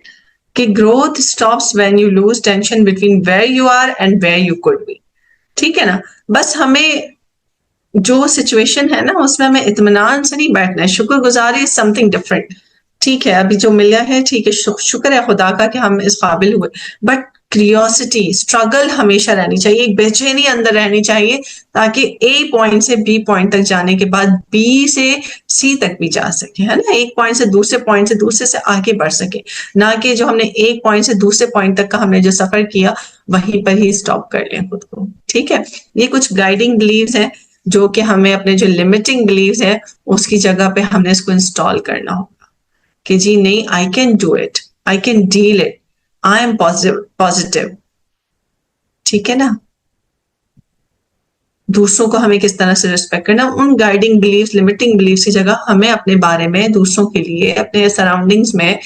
कि growth stops when you lose tension between where you are and where you could be. ठीक है ना, बस हमें जो situation है ना उसमें हमें इत्मीनान से नहीं बैठना है। शुक्रगुजारी इज समथिंग डिफरेंट। ठीक है, अभी जो मिला है ठीक है, शुक्र है खुदा का कि हम इस काबिल हुए, बट क्रियोसिटी, स्ट्रगल हमेशा रहनी चाहिए, एक बेचैनी अंदर रहनी चाहिए, ताकि ए पॉइंट से बी पॉइंट तक जाने के बाद बी से सी तक भी जा सके, है ना, एक पॉइंट से दूसरे पॉइंट से दूसरे से आगे बढ़ सके, ना कि जो हमने एक पॉइंट से दूसरे पॉइंट तक का हमने जो सफर किया वहीं पर ही स्टॉप कर लें खुद को। ठीक है, ये कुछ गाइडिंग बिलीव्स हैं जो कि हमें अपने जो लिमिटिंग बिलीव्स है उसकी जगह पे हमने इसको इंस्टॉल करना होगा कि जी नहीं, आई can do it, I can deal it, I am positive. ठीक है ना, दूसरों को हमें किस तरह से रिस्पेक्ट करना, उन गाइडिंग बिलीव्स, लिमिटिंग बिलीव्स की जगह हमें अपने बारे में, दूसरों के लिए, अपने सराउंडिंग्स में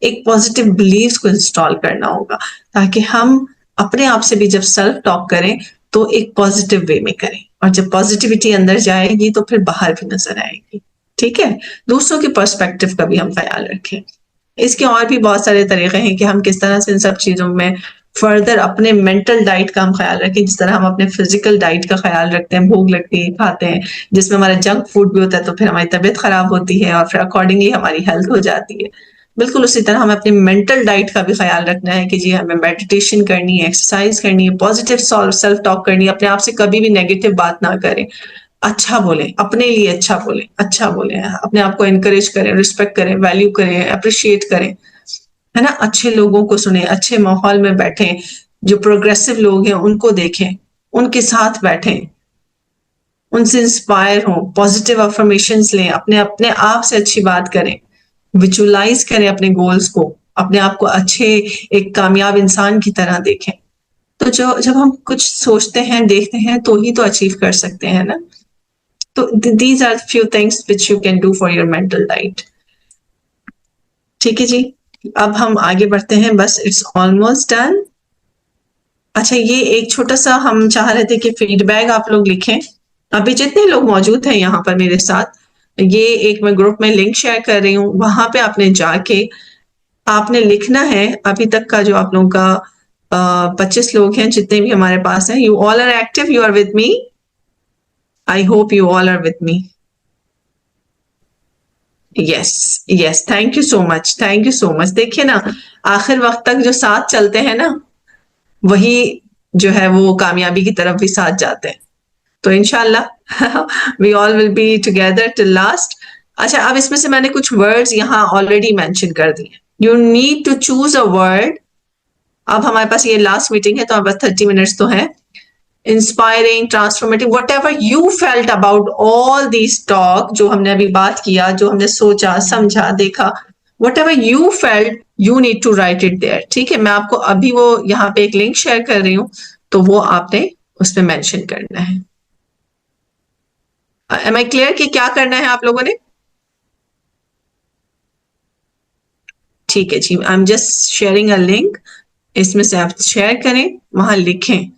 एक पॉजिटिव बिलीव्स को इंस्टॉल करना होगा, ताकि हम अपने आप से भी जब सेल्फ टॉक करें तो एक पॉजिटिव वे में करें, और जब पॉजिटिविटी अंदर जाएगी तो फिर बाहर भी नजर आएगी। ठीक है, दूसरों के पर्सपेक्टिव का भी हम ख्याल रखें। इसके और भी बहुत सारे तरीके हैं कि हम किस तरह से इन सब चीजों में फर्दर अपने मेंटल डाइट का हम ख्याल रखें, जिस तरह हम अपने फिजिकल डाइट का ख्याल रखते हैं, भूख लगती है खाते हैं, जिसमें हमारा जंक फूड भी होता है, तो फिर हमारी तबीयत खराब होती है और फिर अकॉर्डिंगली हमारी हेल्थ हो जाती है। बिल्कुल उसी तरह हमें अपनी मेंटल डाइट का भी ख्याल रखना है कि जी हमें मेडिटेशन करनी है, एक्सरसाइज करनी है, पॉजिटिव सेल्फ टॉक करनी है, अपने आप से कभी भी नेगेटिव बात ना करें, अच्छा बोले, अपने लिए अच्छा बोले, अच्छा बोले, अपने आप को एनकरेज करें, रिस्पेक्ट करें, वैल्यू करें, अप्रिशिएट करें, है ना, अच्छे लोगों को सुने, अच्छे माहौल में बैठें, जो प्रोग्रेसिव लोग हैं उनको देखें, उनके साथ बैठें, उनसे इंस्पायर हों, पॉजिटिव अफर्मेशन लें, अपने अपने आप से अच्छी बात करें, विजुअलाइज करें अपने गोल्स को, अपने आप को अच्छे एक कामयाब इंसान की तरह देखें। तो जो जब हम कुछ सोचते हैं, देखते हैं, तो ही तो अचीव कर सकते हैं ना। तो these are few things which you can do for your mental diet. ठीक है जी, अब हम आगे बढ़ते हैं, बस इट्स ऑलमोस्ट डन। अच्छा, ये एक छोटा सा हम चाह रहे थे कि फीडबैक आप लोग लिखें, अभी जितने लोग मौजूद हैं यहाँ पर मेरे साथ, ये एक मैं ग्रुप में लिंक शेयर कर रही हूँ, वहां पे आपने जाके आपने लिखना है अभी तक का जो आप लोगों का 25 लोग हैं जितने भी हमारे पास हैं, you all are active, you are with me, I hope you all are with me. Yes, yes, thank you so much, thank you so much. देखिए ना, आखिर वक्त तक जो साथ चलते हैं ना, वही जो है वो कामयाबी की तरफ भी साथ जाते हैं। तो इंशाल्लाह we all will be together till last. अच्छा, अब इसमें से मैंने कुछ वर्ड्स यहाँ ऑलरेडी मेंशन कर दिए, you need to choose a word. अब हमारे पास ये लास्ट मीटिंग है तो हमारे पास 30 मिनट्स तो है। Inspiring, transformative, what ever you felt about all these talk, जो हमने अभी बात किया, जो हमने सोचा, समझा, देखा, whatever you felt, you need to write it there. ठीक है, मैं आपको अभी वो यहाँ पे एक लिंक शेयर कर रही हूँ, तो वो आपने उसमें मेंशन करना है। एम आई क्लियर कि क्या करना है आप लोगों ने? ठीक है जी, I am just sharing a link, इसमें से आप शेयर करें, वहां लिखें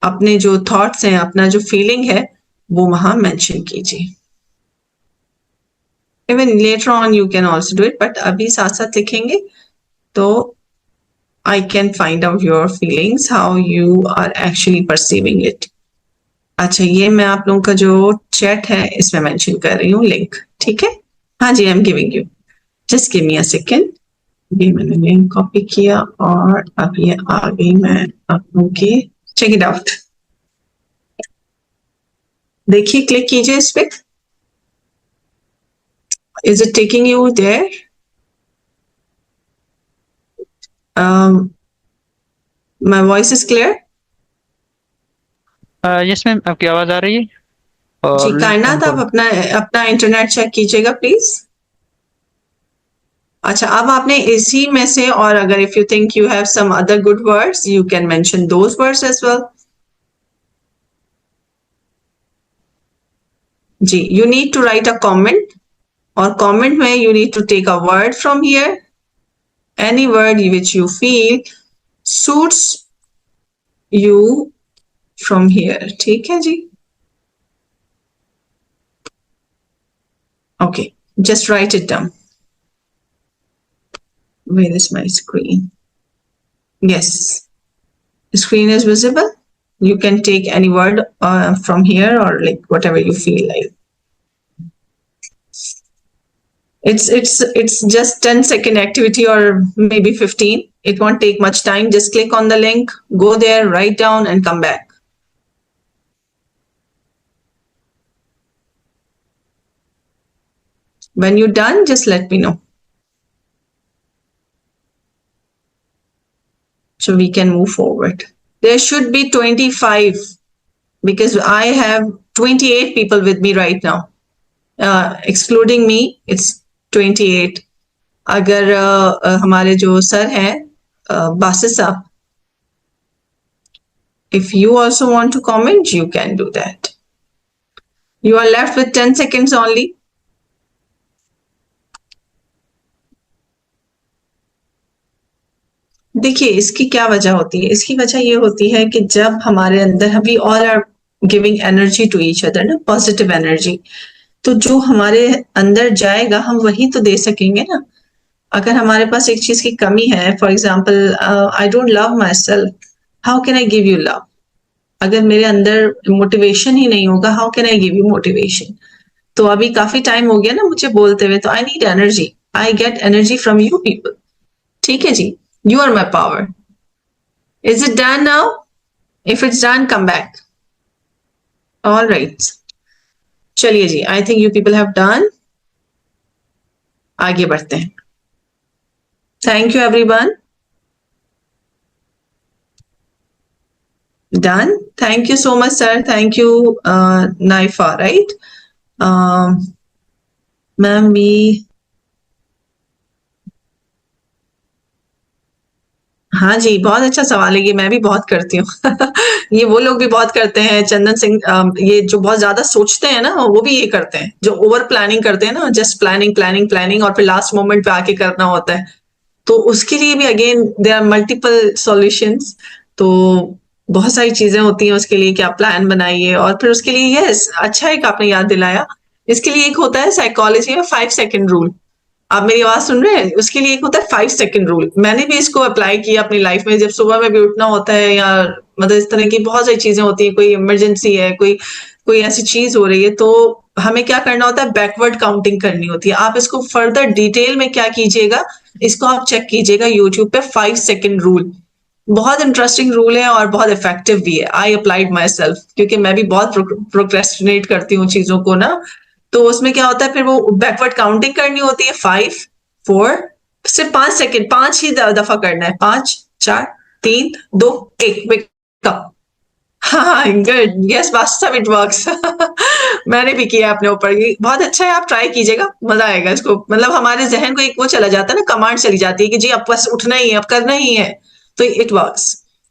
अपने जो थॉट्स हैं, अपना जो फीलिंग है, वो वहां मेंशन कीजिए. Even later on you can also do it, but अभी साथ साथ लिखेंगे तो I can find out your feelings, how you are actually perceiving it. अच्छा, ये मैं आप लोगों का जो चैट है इसमें मेंशन कर रही हूँ लिंक. ठीक है, हाँ जी, I am giving you, just give me a second. ये मैंने लिंक कॉपी किया और अब ये आ गई. मैं आप लोगों की चेक इट आउट. देखिए, क्लिक कीजिए इस पे. Is it taking you there? My voice is clear? Yes ma'am, आपकी आवाज आ रही है जी, और कायनात, आप अपना अपना इंटरनेट चेक कीजिएगा प्लीज. अच्छा, अब आपने इसी में से, और अगर if you think you have some other good words, you can mention those words as well. जी, you need to write a comment, और कमेंट में you need to take a word from here, any word which you feel suits you from here. ठीक है जी, okay, just write it down. Where is my screen? Yes, screen is visible. You can take any word from here, or like whatever you feel like. It's just 10-second activity, or maybe 15. It won't take much time. Just click on the link, go there, write down, and come back. When you're done, just let me know, so we can move forward. There should be 25, because I have 28 people with me right now. Excluding me, it's 28. अगर हमारे जो sir हैं बासित साहब, if you also want to comment, you can do that. You are left with 10 seconds only. देखिए, इसकी क्या वजह होती है? इसकी वजह ये होती है कि जब हमारे अंदर, we all are giving energy to each other ना, पॉजिटिव एनर्जी, तो जो हमारे अंदर जाएगा हम वही तो दे सकेंगे ना. अगर हमारे पास एक चीज की कमी है, for example I don't love my self, how can I give you love? अगर मेरे अंदर मोटिवेशन ही नहीं होगा, how can I give you motivation? तो अभी काफी टाइम हो गया ना मुझे बोलते हुए, तो I need energy. I get energy from you people. ठीक है जी, you are my power. Is it done now? If it's done, come back. All right, चलिए जी, I think you people have done. आगे बढ़ते हैं. Thank you everyone. Done. Thank you so much, sir. Thank you, Naifa, right? Ma'am, हाँ जी, बहुत अच्छा सवाल है ये, मैं भी बहुत करती हूँ. ये वो लोग भी बहुत करते हैं, चंदन सिंह, ये जो बहुत ज्यादा सोचते हैं ना, वो भी ये करते हैं, जो ओवर प्लानिंग करते हैं ना, जस्ट प्लानिंग प्लानिंग प्लानिंग, और फिर लास्ट मोमेंट पे आके करना होता है. तो उसके लिए भी again there are multiple solutions. तो बहुत सारी चीजें होती हैं उसके लिए कि आप प्लान बनाइए, और फिर उसके लिए, यस, अच्छा है कि आपने याद दिलाया. इसके लिए एक होता है साइकोलॉजी में 5 सेकंड रूल. आप मेरी आवाज सुन रहे हैं? उसके लिए एक होता है 5 सेकंड रूल. मैंने भी इसको अप्लाई किया अपनी लाइफ में. जब सुबह में भी उठना होता है, या मतलब इस तरह की बहुत सारी चीजें होती है, कोई इमरजेंसी है, कोई कोई ऐसी चीज हो रही है, तो हमें क्या करना होता है? बैकवर्ड काउंटिंग करनी होती है. आप इसको फर्दर डिटेल में क्या कीजिएगा, इसको आप चेक कीजिएगा यूट्यूब पे, 5 सेकंड रूल. बहुत इंटरेस्टिंग रूल है और बहुत इफेक्टिव भी है. आई अप्लाइड माई सेल्फ, क्योंकि मैं भी बहुत प्रोक्रेस्टिनेट करती हूँ चीजों को ना. तो उसमें क्या होता है, फिर वो बैकवर्ड काउंटिंग करनी होती है. 5, 4, सिर्फ 5 सेकंड, 5 ही दफा करना है. 5, 4, 3, 2, 1, वेकअप. हाँ, गुड, यस वास्तव, इट वर्क्स. मैंने भी किया अपने ऊपर. ये बहुत अच्छा है, आप ट्राई कीजिएगा, मजा आएगा इसको. मतलब हमारे जहन को एक वो चला जाता है ना, कमांड चली जाती है कि जी अब बस उठना ही है, अब करना ही है. तो इट वर्क्स.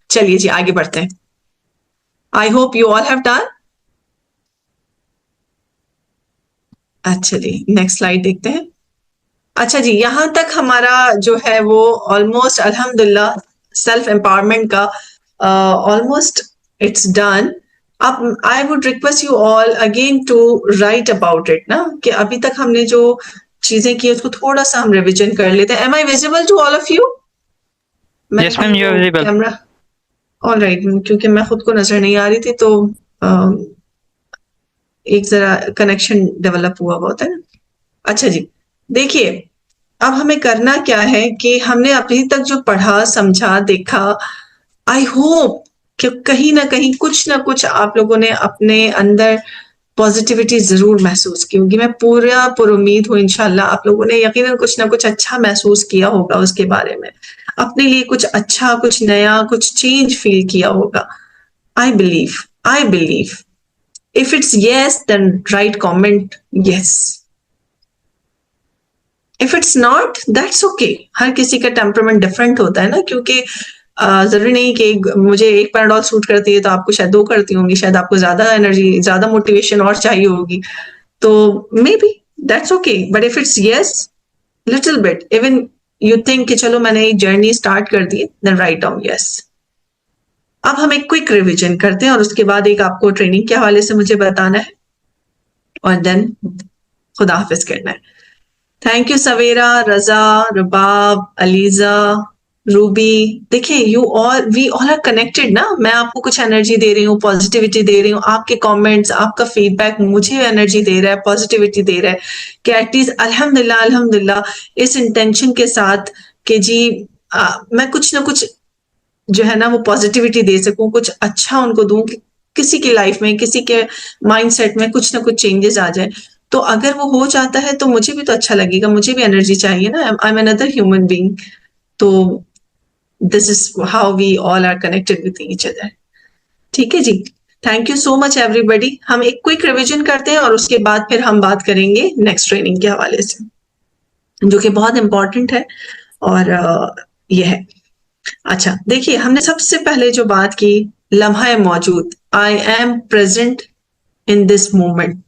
चलिए जी, आगे बढ़ते हैं. आई hope you all have done. अच्छा जी, नेक्स्ट स्लाइड देखते हैं. अच्छा जी, यहां तक हमारा जो है वो ऑलमोस्ट अल्हम्दुलिल्लाह सेल्फ एम्पावरमेंट का ऑलमोस्ट it's done. अब I would request you all again to write about it ना, कि अभी तक हमने जो चीजें की उसको थोड़ा सा हम रिविजन कर लेते हैं. Am I visible to all of you? Yes, ma'am, you are visible. Camera all right, क्योंकि मैं खुद को नजर नहीं आ रही थी तो एक जरा कनेक्शन डेवलप हुआ होता है ना. अच्छा जी, देखिए अब हमें करना क्या है कि हमने अभी तक जो पढ़ा समझा देखा, आई होप कि कहीं ना कुछ आप लोगों ने अपने अंदर पॉजिटिविटी जरूर महसूस की होगी. मैं पूरा पुरुमीद हूँ इंशाल्लाह आप लोगों ने यकीनन कुछ ना कुछ अच्छा महसूस किया होगा उसके बारे में, अपने लिए कुछ अच्छा, कुछ नया, कुछ चेंज फील किया होगा. I believe if it's yes then write comment yes. If it's not that's okay. हर किसी का टेम्परामेंट डिफरेंट होता है ना, क्योंकि जरूरी नहीं कि मुझे एक पैराडॉल सूट करती है तो आपको शायद 2 करती होंगी, शायद आपको ज्यादा एनर्जी, ज्यादा मोटिवेशन और चाहिए होगी, तो may be that's okay. But if it's yes little bit, even you think कि चलो मैंने एक जर्नी स्टार्ट कर दी, देन राइट डाउन यस. अब हम एक क्विक रिविजन करते हैं और उसके बाद एक आपको ट्रेनिंग के हवाले से मुझे बताना है और देन खुदा हाफिज करना है. Thank you Savera, Raza, Rabab, Aliza, Ruby. देखिए वी ऑल आर कनेक्टेड ना. मैं आपको कुछ एनर्जी दे रही हूँ, पॉजिटिविटी दे रही हूँ, आपके कमेंट्स, आपका फीडबैक मुझे एनर्जी दे रहा है, पॉजिटिविटी दे रहा है कि एटलीस्ट अल्हम्दुलिल्लाह इस इंटेंशन के साथ कि जी मैं कुछ ना कुछ जो है ना वो पॉजिटिविटी दे सकूं, कुछ अच्छा उनको दूं कि किसी की लाइफ में, किसी के माइंडसेट में कुछ ना कुछ चेंजेस आ जाए. तो अगर वो हो जाता है तो मुझे भी तो अच्छा लगेगा, मुझे भी एनर्जी चाहिए ना. I am another human being. तो this is how we all are connected with each other. ठीक है जी. Thank you so much everybody. हम एक क्विक रिविजन करते हैं और उसके बाद फिर हम बात करेंगे नेक्स्ट ट्रेनिंग के हवाले से, जो कि बहुत इंपॉर्टेंट है और ये है. अच्छा देखिए, हमने सबसे पहले जो बात की, लम्हा मौजूद, I am present in this moment.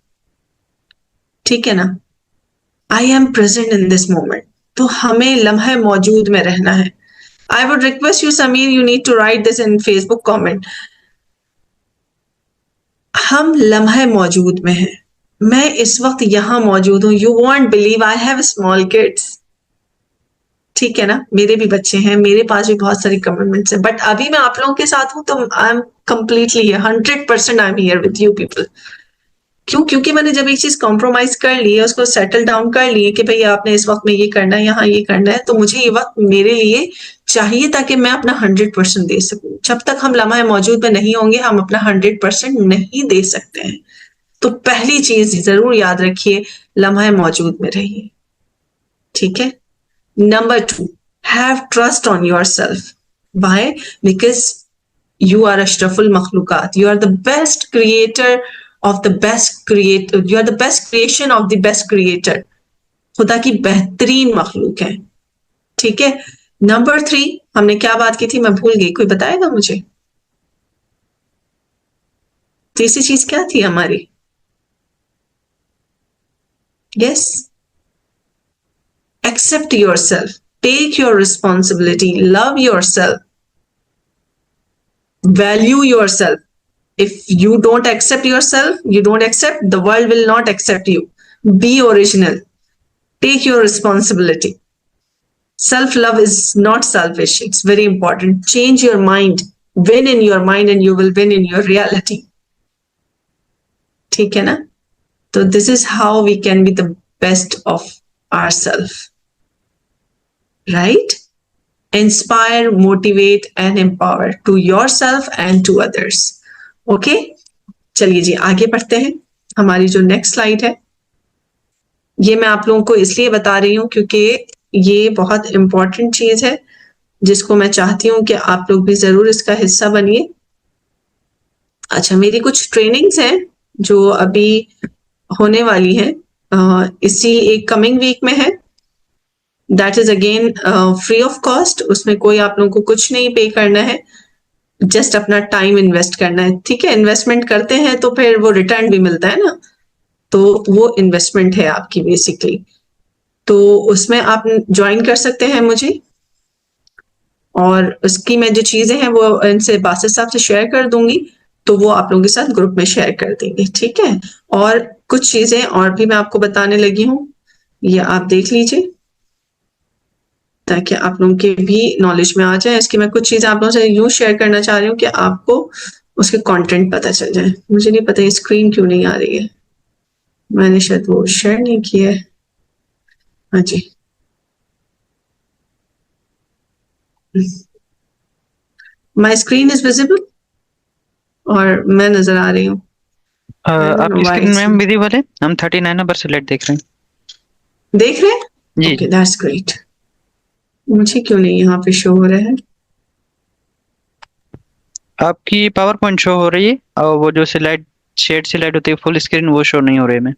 ठीक है ना, I am present in this moment. तो हमें लम्हा मौजूद में रहना है. I would request you Sameer, you need to write this in Facebook comment. हम लम्हा मौजूद में हैं. मैं इस वक्त यहां मौजूद हूं. You won't believe I have small kids. ठीक है ना, मेरे भी बच्चे हैं, मेरे पास भी बहुत सारी कमिटमेंट्स हैं, बट अभी मैं आप लोगों के साथ हूं तो I am completely 100% I am here with you people. क्यों? क्योंकि मैंने जब एक चीज कॉम्प्रोमाइज कर ली है, उसको सेटल डाउन कर लिए कि भाई आपने इस वक्त में ये करना है, यहाँ ये करना है, तो मुझे ये वक्त मेरे लिए चाहिए ताकि मैं अपना 100% दे सकूं. जब तक हम लम्हा मौजूद में नहीं होंगे हम अपना 100% नहीं दे सकते हैं. तो पहली चीज जरूर याद रखिए, लम्हा मौजूद में रहिए. ठीक है. Number 2, have trust on yourself. Why? Because you are Ashraful Makhlukat. You are the best creator of the best creator. You are the best creation of the best creator. खुदा की बेहतरीन मखलूक है. ठीक है. नंबर 3, हमने क्या बात की थी, मैं भूल गई, कोई बताएगा मुझे? तीसरी चीज क्या थी हमारी? Yes. Accept yourself, take your responsibility, love yourself, value yourself. If you don't accept yourself, you don't accept, the world will not accept you. Be original, take your responsibility. Self-love is not selfish, it's very important. Change your mind, win in your mind and you will win in your reality. ठीक है ना? So this is how we can be the best of ourselves. Right? Inspire, motivate and empower to yourself and to others. Okay? चलिए जी आगे बढ़ते हैं. हमारी जो next slide है, ये मैं आप लोगों को इसलिए बता रही हूं क्योंकि ये बहुत इंपॉर्टेंट चीज है जिसको मैं चाहती हूं कि आप लोग भी जरूर इसका हिस्सा बनिए. अच्छा, मेरी कुछ ट्रेनिंग्स हैं जो अभी होने वाली हैं, इसी एक कमिंग वीक में है. That is again free of cost. उसमें कोई आप लोगों को कुछ नहीं पे करना है, जस्ट अपना टाइम इन्वेस्ट करना है. ठीक है, इन्वेस्टमेंट करते हैं तो फिर वो रिटर्न भी मिलता है ना, तो वो इन्वेस्टमेंट है आपकी बेसिकली. तो उसमें आप ज्वाइन कर सकते हैं मुझे, और उसकी मैं जो चीजें हैं वो इनसे बासित साहब से शेयर कर दूंगी. तो वो आप लोगों के साथ ग्रुप में शेयर कर देंगे, ठीक है। और कुछ चीजें और भी मैं आपको बताने लगी हूँ, ये आप देख लीजिए ताकि आप लोगों के भी नॉलेज में आ जाए। इसकी मैं कुछ चीजें आप लोगों से यूं शेयर करना चाह रही हूँ कि आपको उसके कंटेंट पता चल जाए। मुझे नहीं पता ये स्क्रीन क्यों नहीं आ रही है, मैंने शायद वो शेयर नहीं किया है। हाँ जी, माई स्क्रीन इज विजिबल और मैं नजर आ रही हूँ। I don't know आपकी why स्क्रीन में it's हम विजिबल है, हम 39 नंबर स्लाइड देख रहे हैं। देख रहे हैं। जी ओके दैट्स ग्रेट। मुझे क्यों नहीं यहाँ पे शो हो रहा है? आपकी पावर पॉइंट शो हो रही है और वो जो स्लाइड शेड स्लाइड होती है फुल स्क्रीन, वो शो नहीं हो रही है। मैं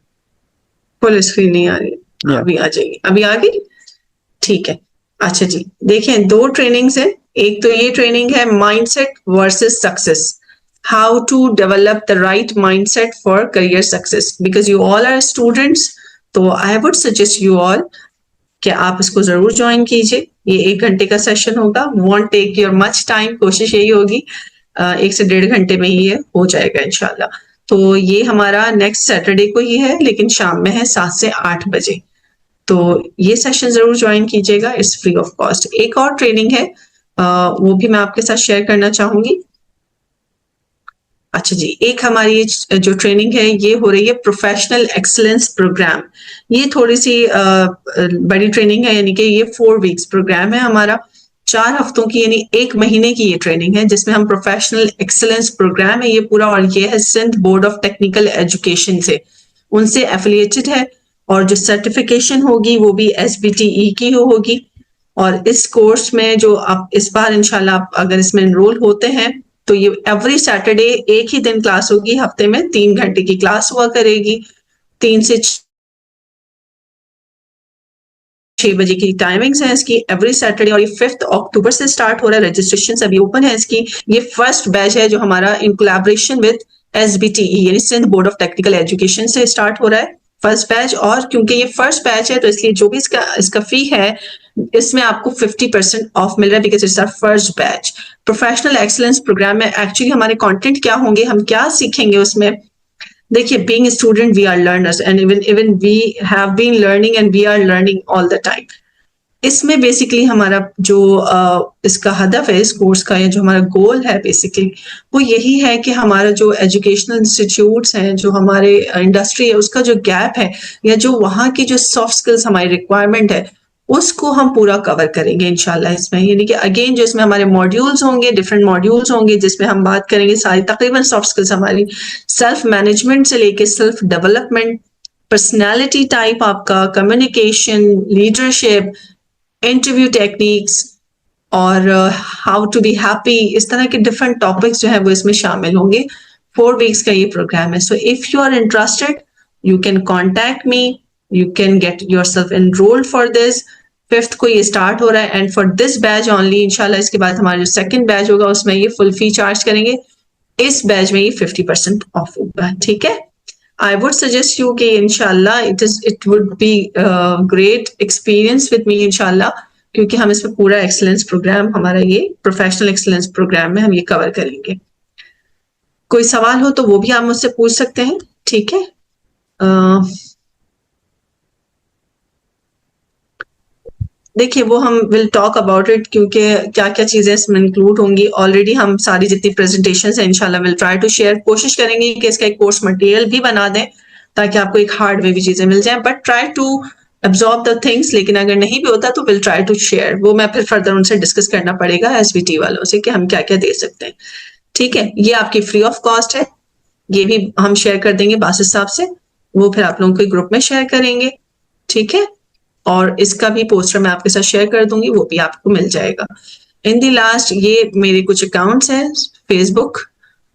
फुल स्क्रीन नहीं आ रही? या अभी आ जाएगी, अभी आ गई, ठीक है। अच्छा जी, देखें दो ट्रेनिंग्स है। एक तो ये ट्रेनिंग है mindset versus success, how to develop the right mindset for career success, because you all are students. तो I would suggest you all कि आप इसको जरूर ज्वाइन कीजिए। ये 1 घंटे का सेशन होगा, won't take your much time, कोशिश यही होगी 1 से 1.5 घंटे में ही ये हो जाएगा इंशाल्लाह। तो ये हमारा नेक्स्ट सैटरडे को ही है, लेकिन शाम में है 7 से 8 बजे। तो ये सेशन जरूर ज्वाइन कीजिएगा, इट्स फ्री ऑफ कॉस्ट। एक और ट्रेनिंग है, वो भी मैं आपके साथ शेयर करना चाहूंगी। अच्छा जी, एक हमारी जो ट्रेनिंग है ये हो रही है प्रोफेशनल एक्सीलेंस प्रोग्राम। ये थोड़ी सी बड़ी ट्रेनिंग है, यानी कि ये 4 वीक्स प्रोग्राम है हमारा, 4 हफ्तों की, यानी 1 महीने की ये ट्रेनिंग है, जिसमें हम प्रोफेशनल एक्सीलेंस प्रोग्राम है ये पूरा, और ये है Sindh board of technical education से, उनसे एफिलिएटेड है। और जो सर्टिफिकेशन होगी वो भी SBTE की होगी। और इस कोर्स में जो आप इस बार इंशाल्लाह आप अगर इसमें एनरोल होते हैं तो ये एवरी सैटरडे एक ही दिन क्लास होगी, हफ्ते में 3 घंटे की क्लास हुआ करेगी, 3 से 6 बजे की टाइमिंग्स है इसकी एवरी सैटरडे। और ये 5 अक्टूबर से स्टार्ट हो रहा है, रजिस्ट्रेशन अभी ओपन है इसकी। ये फर्स्ट बैच है जो हमारा इन कोलैबोरेशन विद SBTE यानी Sindh board of technical education से स्टार्ट हो रहा है, फर्स्ट बैच। और क्योंकि ये फर्स्ट बैच है तो इसलिए जो भी इसका फी है इसमें आपको 50% ऑफ मिल रहा है, because it's our first batch. Professional excellence program में एक्चुअली हमारे कंटेंट क्या होंगे, हम क्या सीखेंगे उसमें। देखिए, being student we are learners and even we have been learning and we are learning all the time. इसमें बेसिकली हमारा जो इसका हदफ है इस कोर्स का, या जो हमारा गोल है बेसिकली, वो यही है कि हमारा जो एजुकेशनल इंस्टीट्यूट्स हैं, जो हमारे इंडस्ट्री है, उसका जो गैप है, या जो वहाँ की जो सॉफ्ट स्किल्स हमारी रिक्वायरमेंट है, उसको हम पूरा कवर करेंगे इंशाल्लाह इसमें। यानी कि अगेन जो इसमें हमारे मॉड्यूल्स होंगे, डिफरेंट मॉड्यूल्स होंगे, जिसमें हम बात करेंगे सारी तकरीबन सॉफ्ट स्किल्स हमारी, सेल्फ मैनेजमेंट से लेके सेल्फ डेवलपमेंट, पर्सनैलिटी टाइप आपका, कम्युनिकेशन, लीडरशिप, इंटरव्यू टेक्निक्स, और हाउ टू बी हैप्पी, इस तरह के डिफरेंट टॉपिक्स जो है वो इसमें शामिल होंगे। 4 वीक्स का ये प्रोग्राम है। So if you are interested you can contact me, you can get your self enrolled for this. 5th को ये स्टार्ट हो रहा है and for this batch only इंशाल्लाह इसके बाद हमारा जो सेकंड बैच होगा उसमें ये फुल फी चार्ज करेंगे, इस बैच में ये 50% ऑफ होगा, ठीक है। I would suggest you कि इंशाल्लाह it would be great experience with me इंशाल्लाह, क्योंकि हम इसमें पूरा एक्सीलेंस प्रोग्राम, हमारा ये प्रोफेशनल एक्सीलेंस प्रोग्राम में हम ये कवर करेंगे। कोई सवाल हो तो वो भी आप मुझसे पूछ सकते हैं, ठीक है। देखिए वो हम विल टॉक अबाउट इट, क्योंकि क्या क्या चीजें इसमें इंक्लूड होंगी। ऑलरेडी हम सारी जितनी प्रेजेंटेशन है इंशाल्लाह विल ट्राई टू शेयर, कोशिश करेंगे कि इसका एक कोर्स मटेरियल भी बना दें ताकि आपको एक हार्डवेयर भी चीजें मिल जाए, but try to absorb the things. लेकिन अगर नहीं भी होता तो विल ट्राई टू शेयर, वो मैं फिर फर्दर उनसे डिस्कस करना पड़ेगा SBT वालों से कि हम क्या क्या दे सकते हैं, ठीक है। ये आपकी फ्री ऑफ कॉस्ट है, ये भी हम शेयर कर देंगे बासित साहब से, वो फिर आप लोगों के ग्रुप में शेयर करेंगे, ठीक है। और इसका भी पोस्टर मैं आपके साथ शेयर कर दूंगी, वो भी आपको मिल जाएगा। इन दी लास्ट ये मेरे कुछ अकाउंट्स हैं फेसबुक,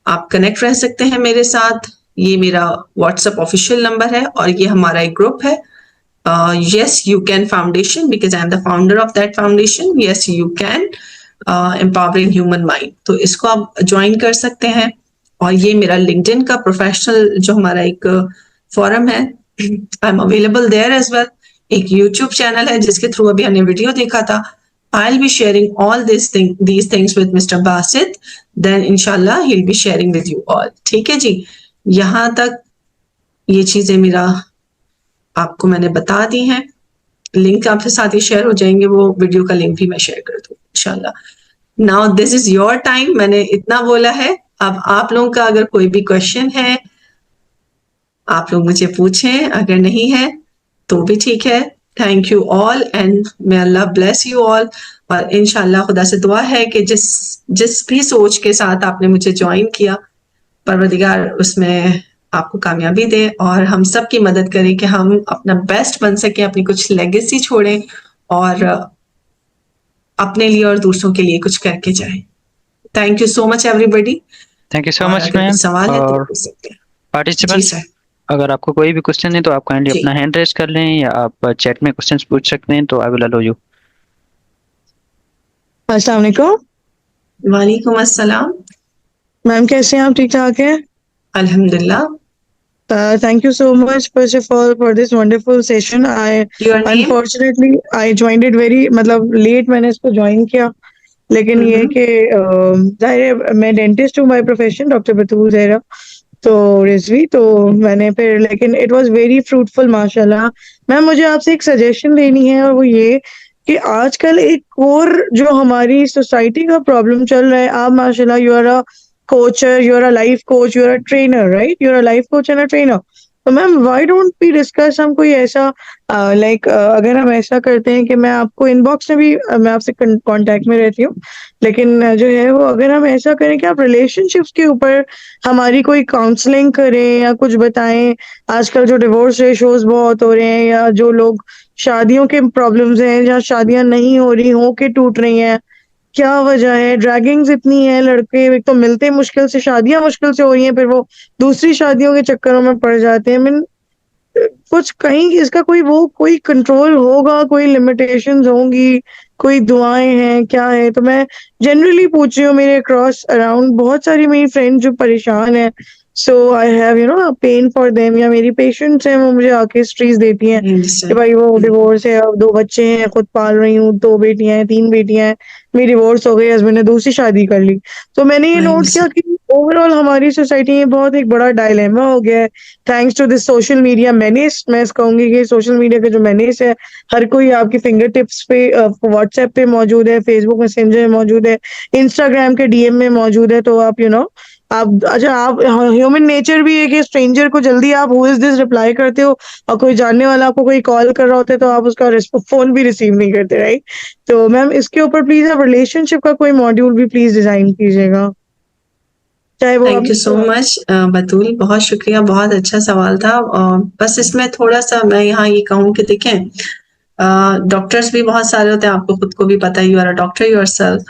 आप कनेक्ट रह सकते हैं मेरे साथ। ये मेरा व्हाट्सएप ऑफिशियल नंबर है और ये हमारा एक ग्रुप है, yes you can foundation, because I am the founder of that foundation, yes you can empowering human mind, तो इसको आप ज्वाइन कर सकते हैं। और ये मेरा लिंक्डइन का प्रोफेशनल जो हमारा एक फोरम है, I am available there as well. एक यूट्यूब चैनल है जिसके थ्रू अभी हमने वीडियो देखा था, I'll be sharing all these things with Mr. Basit. Then inshallah he'll be sharing with you all. ठीक है जी, यहाँ तक ये चीजें मेरा आपको मैंने बता दी हैं। लिंक आपके साथ ही शेयर हो जाएंगे, वो वीडियो का लिंक भी मैं शेयर कर दूँ इंशाल्लाह। Now this is your time, मैंने इतना बोला है। अब आप लोगों का अगर कोई भी क्वेश्चन है आप लोग मुझे पूछें, अगर नहीं है तो भी ठीक है। Thank you all and may Allah bless you all. और इंशाल्लाह खुदा से दुआ है कि जिस भी सोच के साथ आपने मुझे ज्वाइन किया, परवरदिगार उसमें आपको कामयाबी दे और हम सब की मदद करें कि हम अपना बेस्ट बन सके, अपनी कुछ लेगेसी छोड़ें और अपने लिए और दूसरों के लिए कुछ करके जाएं। Thank you so much everybody. Thank you सो और मच अगर मैम। कुछ सवाल है तो और पूछ सकते हैं। जी पार्टिसिपेंट्स, सर। अगर आपको कोई भी क्वेश्चन है तो आप काइंडली जी। अपना हैंड रेज कर लें या आप चैट में क्वेश्चंस पूछ सकते हैं, तो आई विल अलाउ यू। अस्सलाम वालेकुम। वालेकुम अस्सलाम। मैम कैसे हैं आप? ठीक ठाक हैं? अल्हम्दुलिल्लाह। Thank you so much first of all for this wonderful session. Your name? Unfortunately I joined it very मतलब late मैंने इसको ज्वाइन किया, लेकिन ये कि ज़ाहिर है मैं डेंटिस्ट हूँ बाय प्रोफेशन, डॉक्टर बतूल ज़हरा तो रिजवी, तो मैंने फिर लेकिन इट वाज वेरी फ्रूटफुल माशाल्लाह। मैम मुझे आपसे एक सजेशन लेनी है और वो ये कि आजकल एक और जो हमारी सोसाइटी का प्रॉब्लम चल रहा है, आप माशाल्लाह you are a coacher, you are a life coach, you are a trainer, right? You are a life coach and a trainer. तो ma'am why don't we discuss हम कोई ऐसा अगर हम ऐसा करते हैं कि मैं आपको इनबॉक्स में भी मैं आपसे कांटेक्ट में रहती हूँ, लेकिन जो है वो अगर हम ऐसा करें कि आप रिलेशनशिप्स के ऊपर हमारी कोई काउंसलिंग करें या कुछ बताएं। आजकल जो डिवोर्स रेशोज बहुत हो रहे हैं या जो लोग शादियों के प्रॉब्लम्स हैं या शादियां नहीं हो रही, हो के टूट रही हैं, क्या वजह है? ड्रैगिंग्स इतनी है, लड़के एक तो मिलते मुश्किल से, शादियां मुश्किल से हो रही हैं, फिर वो दूसरी शादियों के चक्करों में पड़ जाते हैं। मीन कुछ कहीं इसका कोई कंट्रोल होगा, कोई लिमिटेशंस होंगी, कोई दुआएं हैं, क्या है? तो मैं जनरली पूछ रही हूँ, मेरे अक्रॉस अराउंड बहुत सारी मेरी फ्रेंड जो परेशान है, so I have pain for them, या मेरी पेशेंट्स हैं वो मुझे आके हिस्ट्रीज देती हैं कि भाई वो डिवोर्स है, अब 2 बच्चे हैं, खुद पाल रही हूँ, 2 बेटियां हैं, 3 बेटियां हैं, मेरी डिवोर्स हो गई, हस्बैंड ने दूसरी शादी कर ली। तो मैंने ये नोट किया कि ओवरऑल हमारी सोसाइटी में बहुत एक बड़ा डायलेमा हो गया है thanks to this social media menace. मैं कहूंगी कि सोशल मीडिया का जो मेनेस है, हर कोई आपकी फिंगर टिप्स पे व्हाट्सएप पे मौजूद है, फेसबुक मैसेंजर में मौजूद है, इंस्टाग्राम के डीएम में मौजूद है। तो आप आप अच्छा, आप ह्यूमन नेचर भी है कि स्ट्रेंजर को जल्दी आप हु इज दिस रिप्लाई करते हो, और कोई जानने वाला आपको कोई कॉल कर रहा होता है तो आप उसका फोन भी रिसीव नहीं करते, राइट? तो मैम इसके ऊपर प्लीज आप रिलेशनशिप का कोई मॉड्यूल भी प्लीज डिजाइन कीजिएगा, चाहे वो थैंक यू सो मच बतूल, बहुत शुक्रिया, बहुत अच्छा सवाल था। बस इसमें थोड़ा सा मैं यहाँ ये कहूँ कि देखें, डॉक्टर्स भी बहुत सारे होते हैं, आपको खुद को भी पता है, you are a doctor yourself,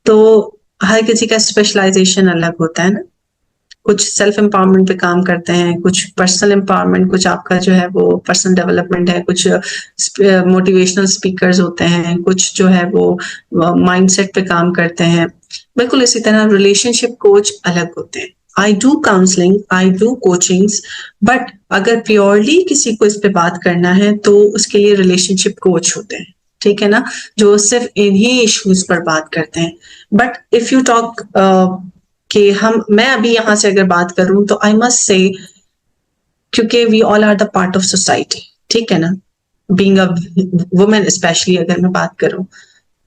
तो हर किसी का स्पेशलाइजेशन अलग होता है ना। कुछ सेल्फ एम्पावरमेंट पे काम करते हैं, कुछ पर्सनल एम्पावरमेंट, कुछ आपका जो है वो पर्सनल डेवलपमेंट है, कुछ मोटिवेशनल स्पीकर्स होते हैं, कुछ जो है वो माइंडसेट पे काम करते हैं। बिल्कुल इसी तरह रिलेशनशिप कोच अलग होते हैं। I do counselling, I do coachings, but अगर प्योरली किसी को इस पे बात करना है तो उसके लिए रिलेशनशिप कोच होते हैं, ठीक है ना, जो सिर्फ इन्हीं इश्यूज पर बात करते हैं। बट इफ यू टॉक कि मैं अभी यहाँ से अगर बात करूं तो आई मस्ट से, क्योंकि we all are the part of society, ठीक है ना, बीइंग अ वुमेन स्पेशली अगर मैं बात करूं,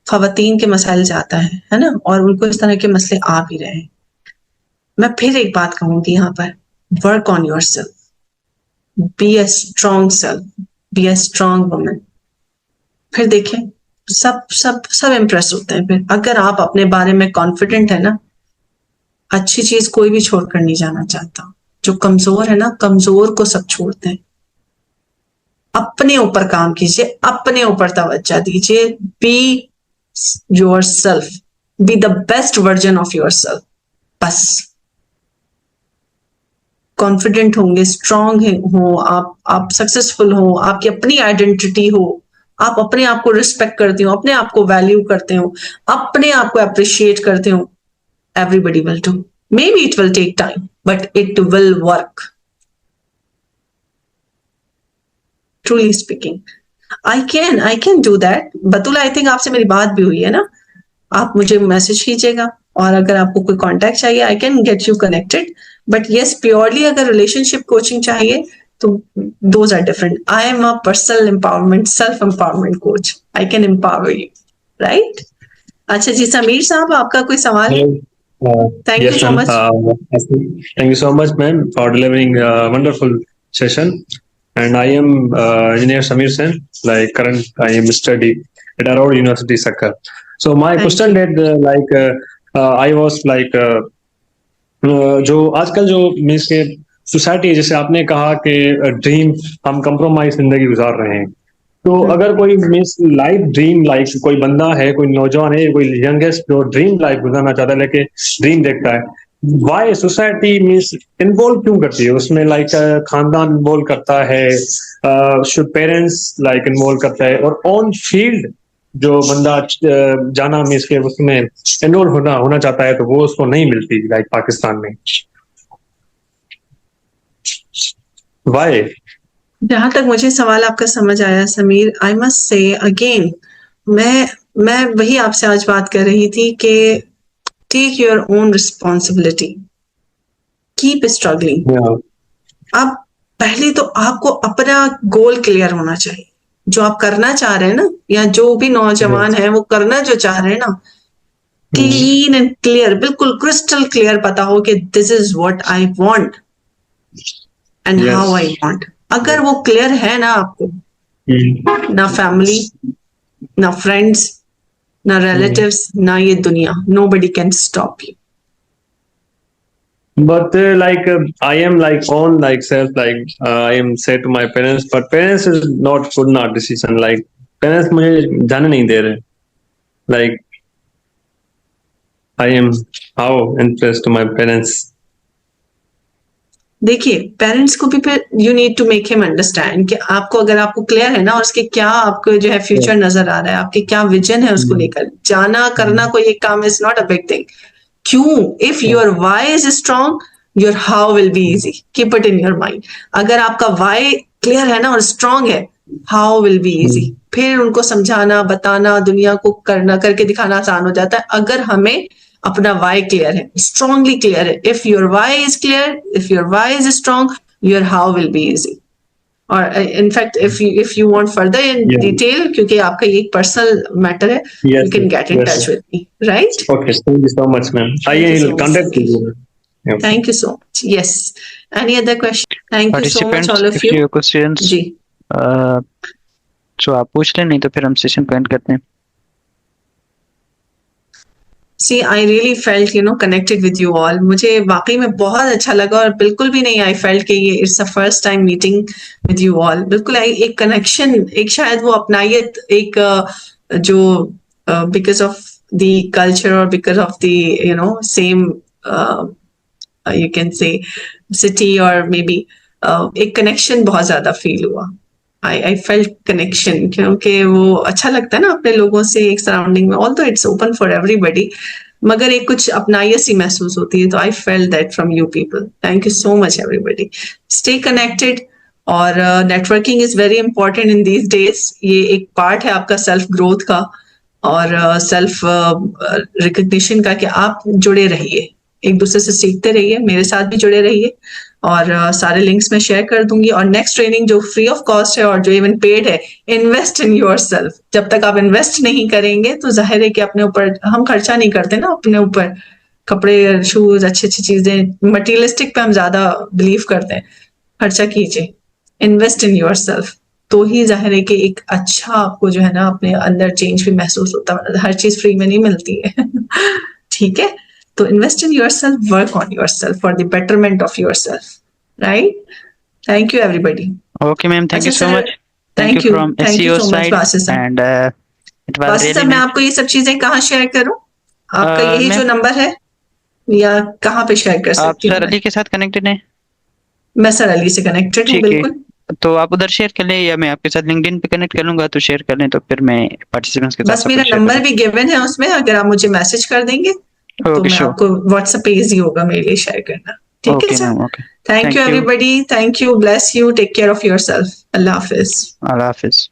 खवातीन के मसाइल जाता है ना, और उनको इस तरह के मसले आ भी रहे हैं। मैं फिर एक बात कहूंगी यहाँ पर, work on your self, be a strong self, be a strong women. फिर देखें, सब सब सब इम्प्रेस होते हैं। फिर अगर आप अपने बारे में कॉन्फिडेंट है ना, अच्छी चीज कोई भी छोड़कर नहीं जाना चाहता। जो कमजोर है ना, कमजोर को सब छोड़ते हैं। अपने ऊपर काम कीजिए, अपने ऊपर तवज्जो दीजिए। Be your self, B the best version of your self. बस कॉन्फिडेंट होंगे, स्ट्रांग हो आप सक्सेसफुल हो, आपकी अपनी आइडेंटिटी हो, आप अपने आप को रिस्पेक्ट करते हो, अपने आप को वैल्यू करते हो, अपने आप को अप्रिशिएट करते हो, everybody will do. Maybe it will take time, but it will work. Truly speaking, I can do that. Batool, I think आपसे मेरी बात भी हुई है ना, आप मुझे मैसेज कीजिएगा, और अगर आपको कोई कांटेक्ट चाहिए I can get you connected. But yes, purely अगर रिलेशनशिप कोचिंग चाहिए तो those are different. I am a personal empowerment, self empowerment coach, I can empower you, right? अच्छा जी, समीर साहब, आपका कोई सवाल है? Thank you Yes, so ma'am. much. Thank you so much, ma'am, for delivering a wonderful session. And I am Engineer Samir Sen. Like current, I am study at Aurora University, Sakar. So my Thank question that I was like जो आजकल जो means के society, जैसे आपने कहा कि dream हम compromise जिंदगी गुजार रहे हैं, तो अगर कोई मीन्स लाइफ ड्रीम लाइफ कोई बंदा है, कोई नौजवान है, कोई यंगेस्ट जो ड्रीम लाइफ गुजारना चाहता है लेकिन ड्रीम देखता है, वाई सोसाइटी मीन्स इन्वॉल्व क्यों करती है उसमें? लाइक खानदान इन्वॉल्व करता है, शुड पेरेंट्स लाइक इन्वॉल्व करता है, और ऑन फील्ड जो बंदा जाना मीन्स के उसमें एनरोल होना चाहता है तो वो उसको नहीं मिलती लाइक पाकिस्तान में, वाई? जहां तक मुझे सवाल आपका समझ आया Sameer, I must say again, मैं वही आपसे आज बात कर रही थी कि take your own responsibility, keep struggling. अब पहले तो आपको अपना गोल क्लियर होना चाहिए, जो आप करना चाह रहे हैं ना, या जो भी नौजवान है वो करना जो चाह रहे हैं ना, क्लीन एंड क्लियर, बिल्कुल क्रिस्टल क्लियर पता हो कि this is what I want and how I want. अगर वो क्लियर है ना आपको, ना फैमिली, ना फ्रेंड्स, ना रिलेटिव्स, ना ये दुनिया, nobody can stop you. But like I am like on like self like I am said to my parents, but parents is not good not decision. Like parents मुझे जाने नहीं दे रहे. Like I am how impressed to my parents. देखिए, parents को भी फिर you need to make him understand कि आपको, अगर आपको क्लियर है ना, और उसके क्या आपको जो है फ्यूचर नजर आ रहा है, आपके क्या विजन है उसको लेकर, जाना करना कोई एक काम is not a big thing. क्यों? If your why is strong, your how will be easy. Keep it in your mind. अगर आपका वाई क्लियर है ना और स्ट्रांग है, हाउ विल बी इजी। फिर उनको समझाना, बताना, दुनिया को करना, करके दिखाना आसान हो जाता है, अगर हमें अपना वाई क्लियर है, स्ट्रांगली क्लियर है। If your why is clear, if your why is strong, your how will be easy. और in fact if you want further in detail, क्योंकि आपका ये एक पर्सनल मैटर है, you can get in touch with me, right? Okay, thank you so much, ma'am. I will contact you. Yeah. Thank you so much. Yes. Any other question? Thank you so much, all of if you you. have questions, जी, so आप पूछ लें, नहीं तो फिर हम session को and करते हैं। see, I really felt, connected with you all. मुझे वाकई में बहुत अच्छा लगा, और बिल्कुल भी नहीं I felt कि ये it's the first time meeting with you all. बिल्कुल एक कनेक्शन, एक शायद वो अपनायत, एक जो because of the culture or because of the same you can say city or maybe एक कनेक्शन बहुत ज्यादा फील हुआ। I felt connection, क्योंकि वो अच्छा लगता है ना अपने लोगों से एक सराउंडिंग में, although it's open for everybody, मगर एक कुछ अपनायत सी महसूस होती है। तो I felt that from you people. Thank you so much everybody. Stay connected, और networking is very important in these days. ये एक पार्ट है आपका सेल्फ ग्रोथ का और सेल्फ रिकग्निशन का, कि आप जुड़े रहिए, एक दूसरे से सीखते रहिए, मेरे साथ भी जुड़े रहिए, और सारे लिंक्स मैं शेयर कर दूंगी। और नेक्स्ट ट्रेनिंग जो फ्री ऑफ कॉस्ट है और जो इवन पेड है, इन्वेस्ट इन योरसेल्फ। जब तक आप इन्वेस्ट नहीं करेंगे तो जाहिर है कि अपने ऊपर हम खर्चा नहीं करते ना, अपने ऊपर कपड़े, शूज, अच्छी अच्छी चीजें, मटीरियलिस्टिक पे हम ज्यादा बिलीव करते हैं। खर्चा कीजिए, इन्वेस्ट इन योरसेल्फ, तो ही जाहिर है कि एक अच्छा आपको जो है ना अपने अंदर चेंज भी महसूस होता है। हर चीज फ्री में नहीं मिलती है। ठीक है, तो invest in yourself, work on yourself for the betterment of yourself, right? Thank you everybody. Okay, ma'am. Thank you so much. Thank you. from Thank you SEO so much, side, Basis sir. and it was Basit really sir, मैं आपको ये सब चीजें कहाँ share करूं? आपका यही मैं- जो नंबर है, या कहाँ पे शेयर कर आप सकती हूँ? सर अली के साथ कनेक्टेड हैं? मैं सर अली से कनेक्टेड हूँ, ठीक है, बिल्कुल। तो आप उधर शेयर कर लें, या मैं आपके साथ लिंक्डइन पे कनेक्ट कर लूंगा, तो शेयर कर लें, तो फिर मैं पार्टिसिपेंट्स के साथ बस मेरा नंबर भी गिवन है उसमें, अगर आप मुझे मैसेज कर देंगे तो ओके, मैं श्योर। आपको व्हाट्सएप पे इजी होगा मेरे लिए शेयर करना। ठीक है okay sir, ma'am, okay, thank Thank you you. Everybody, thank you, bless you, take care of yourself, अल्लाह हाफिज। अल्लाह हाफिज।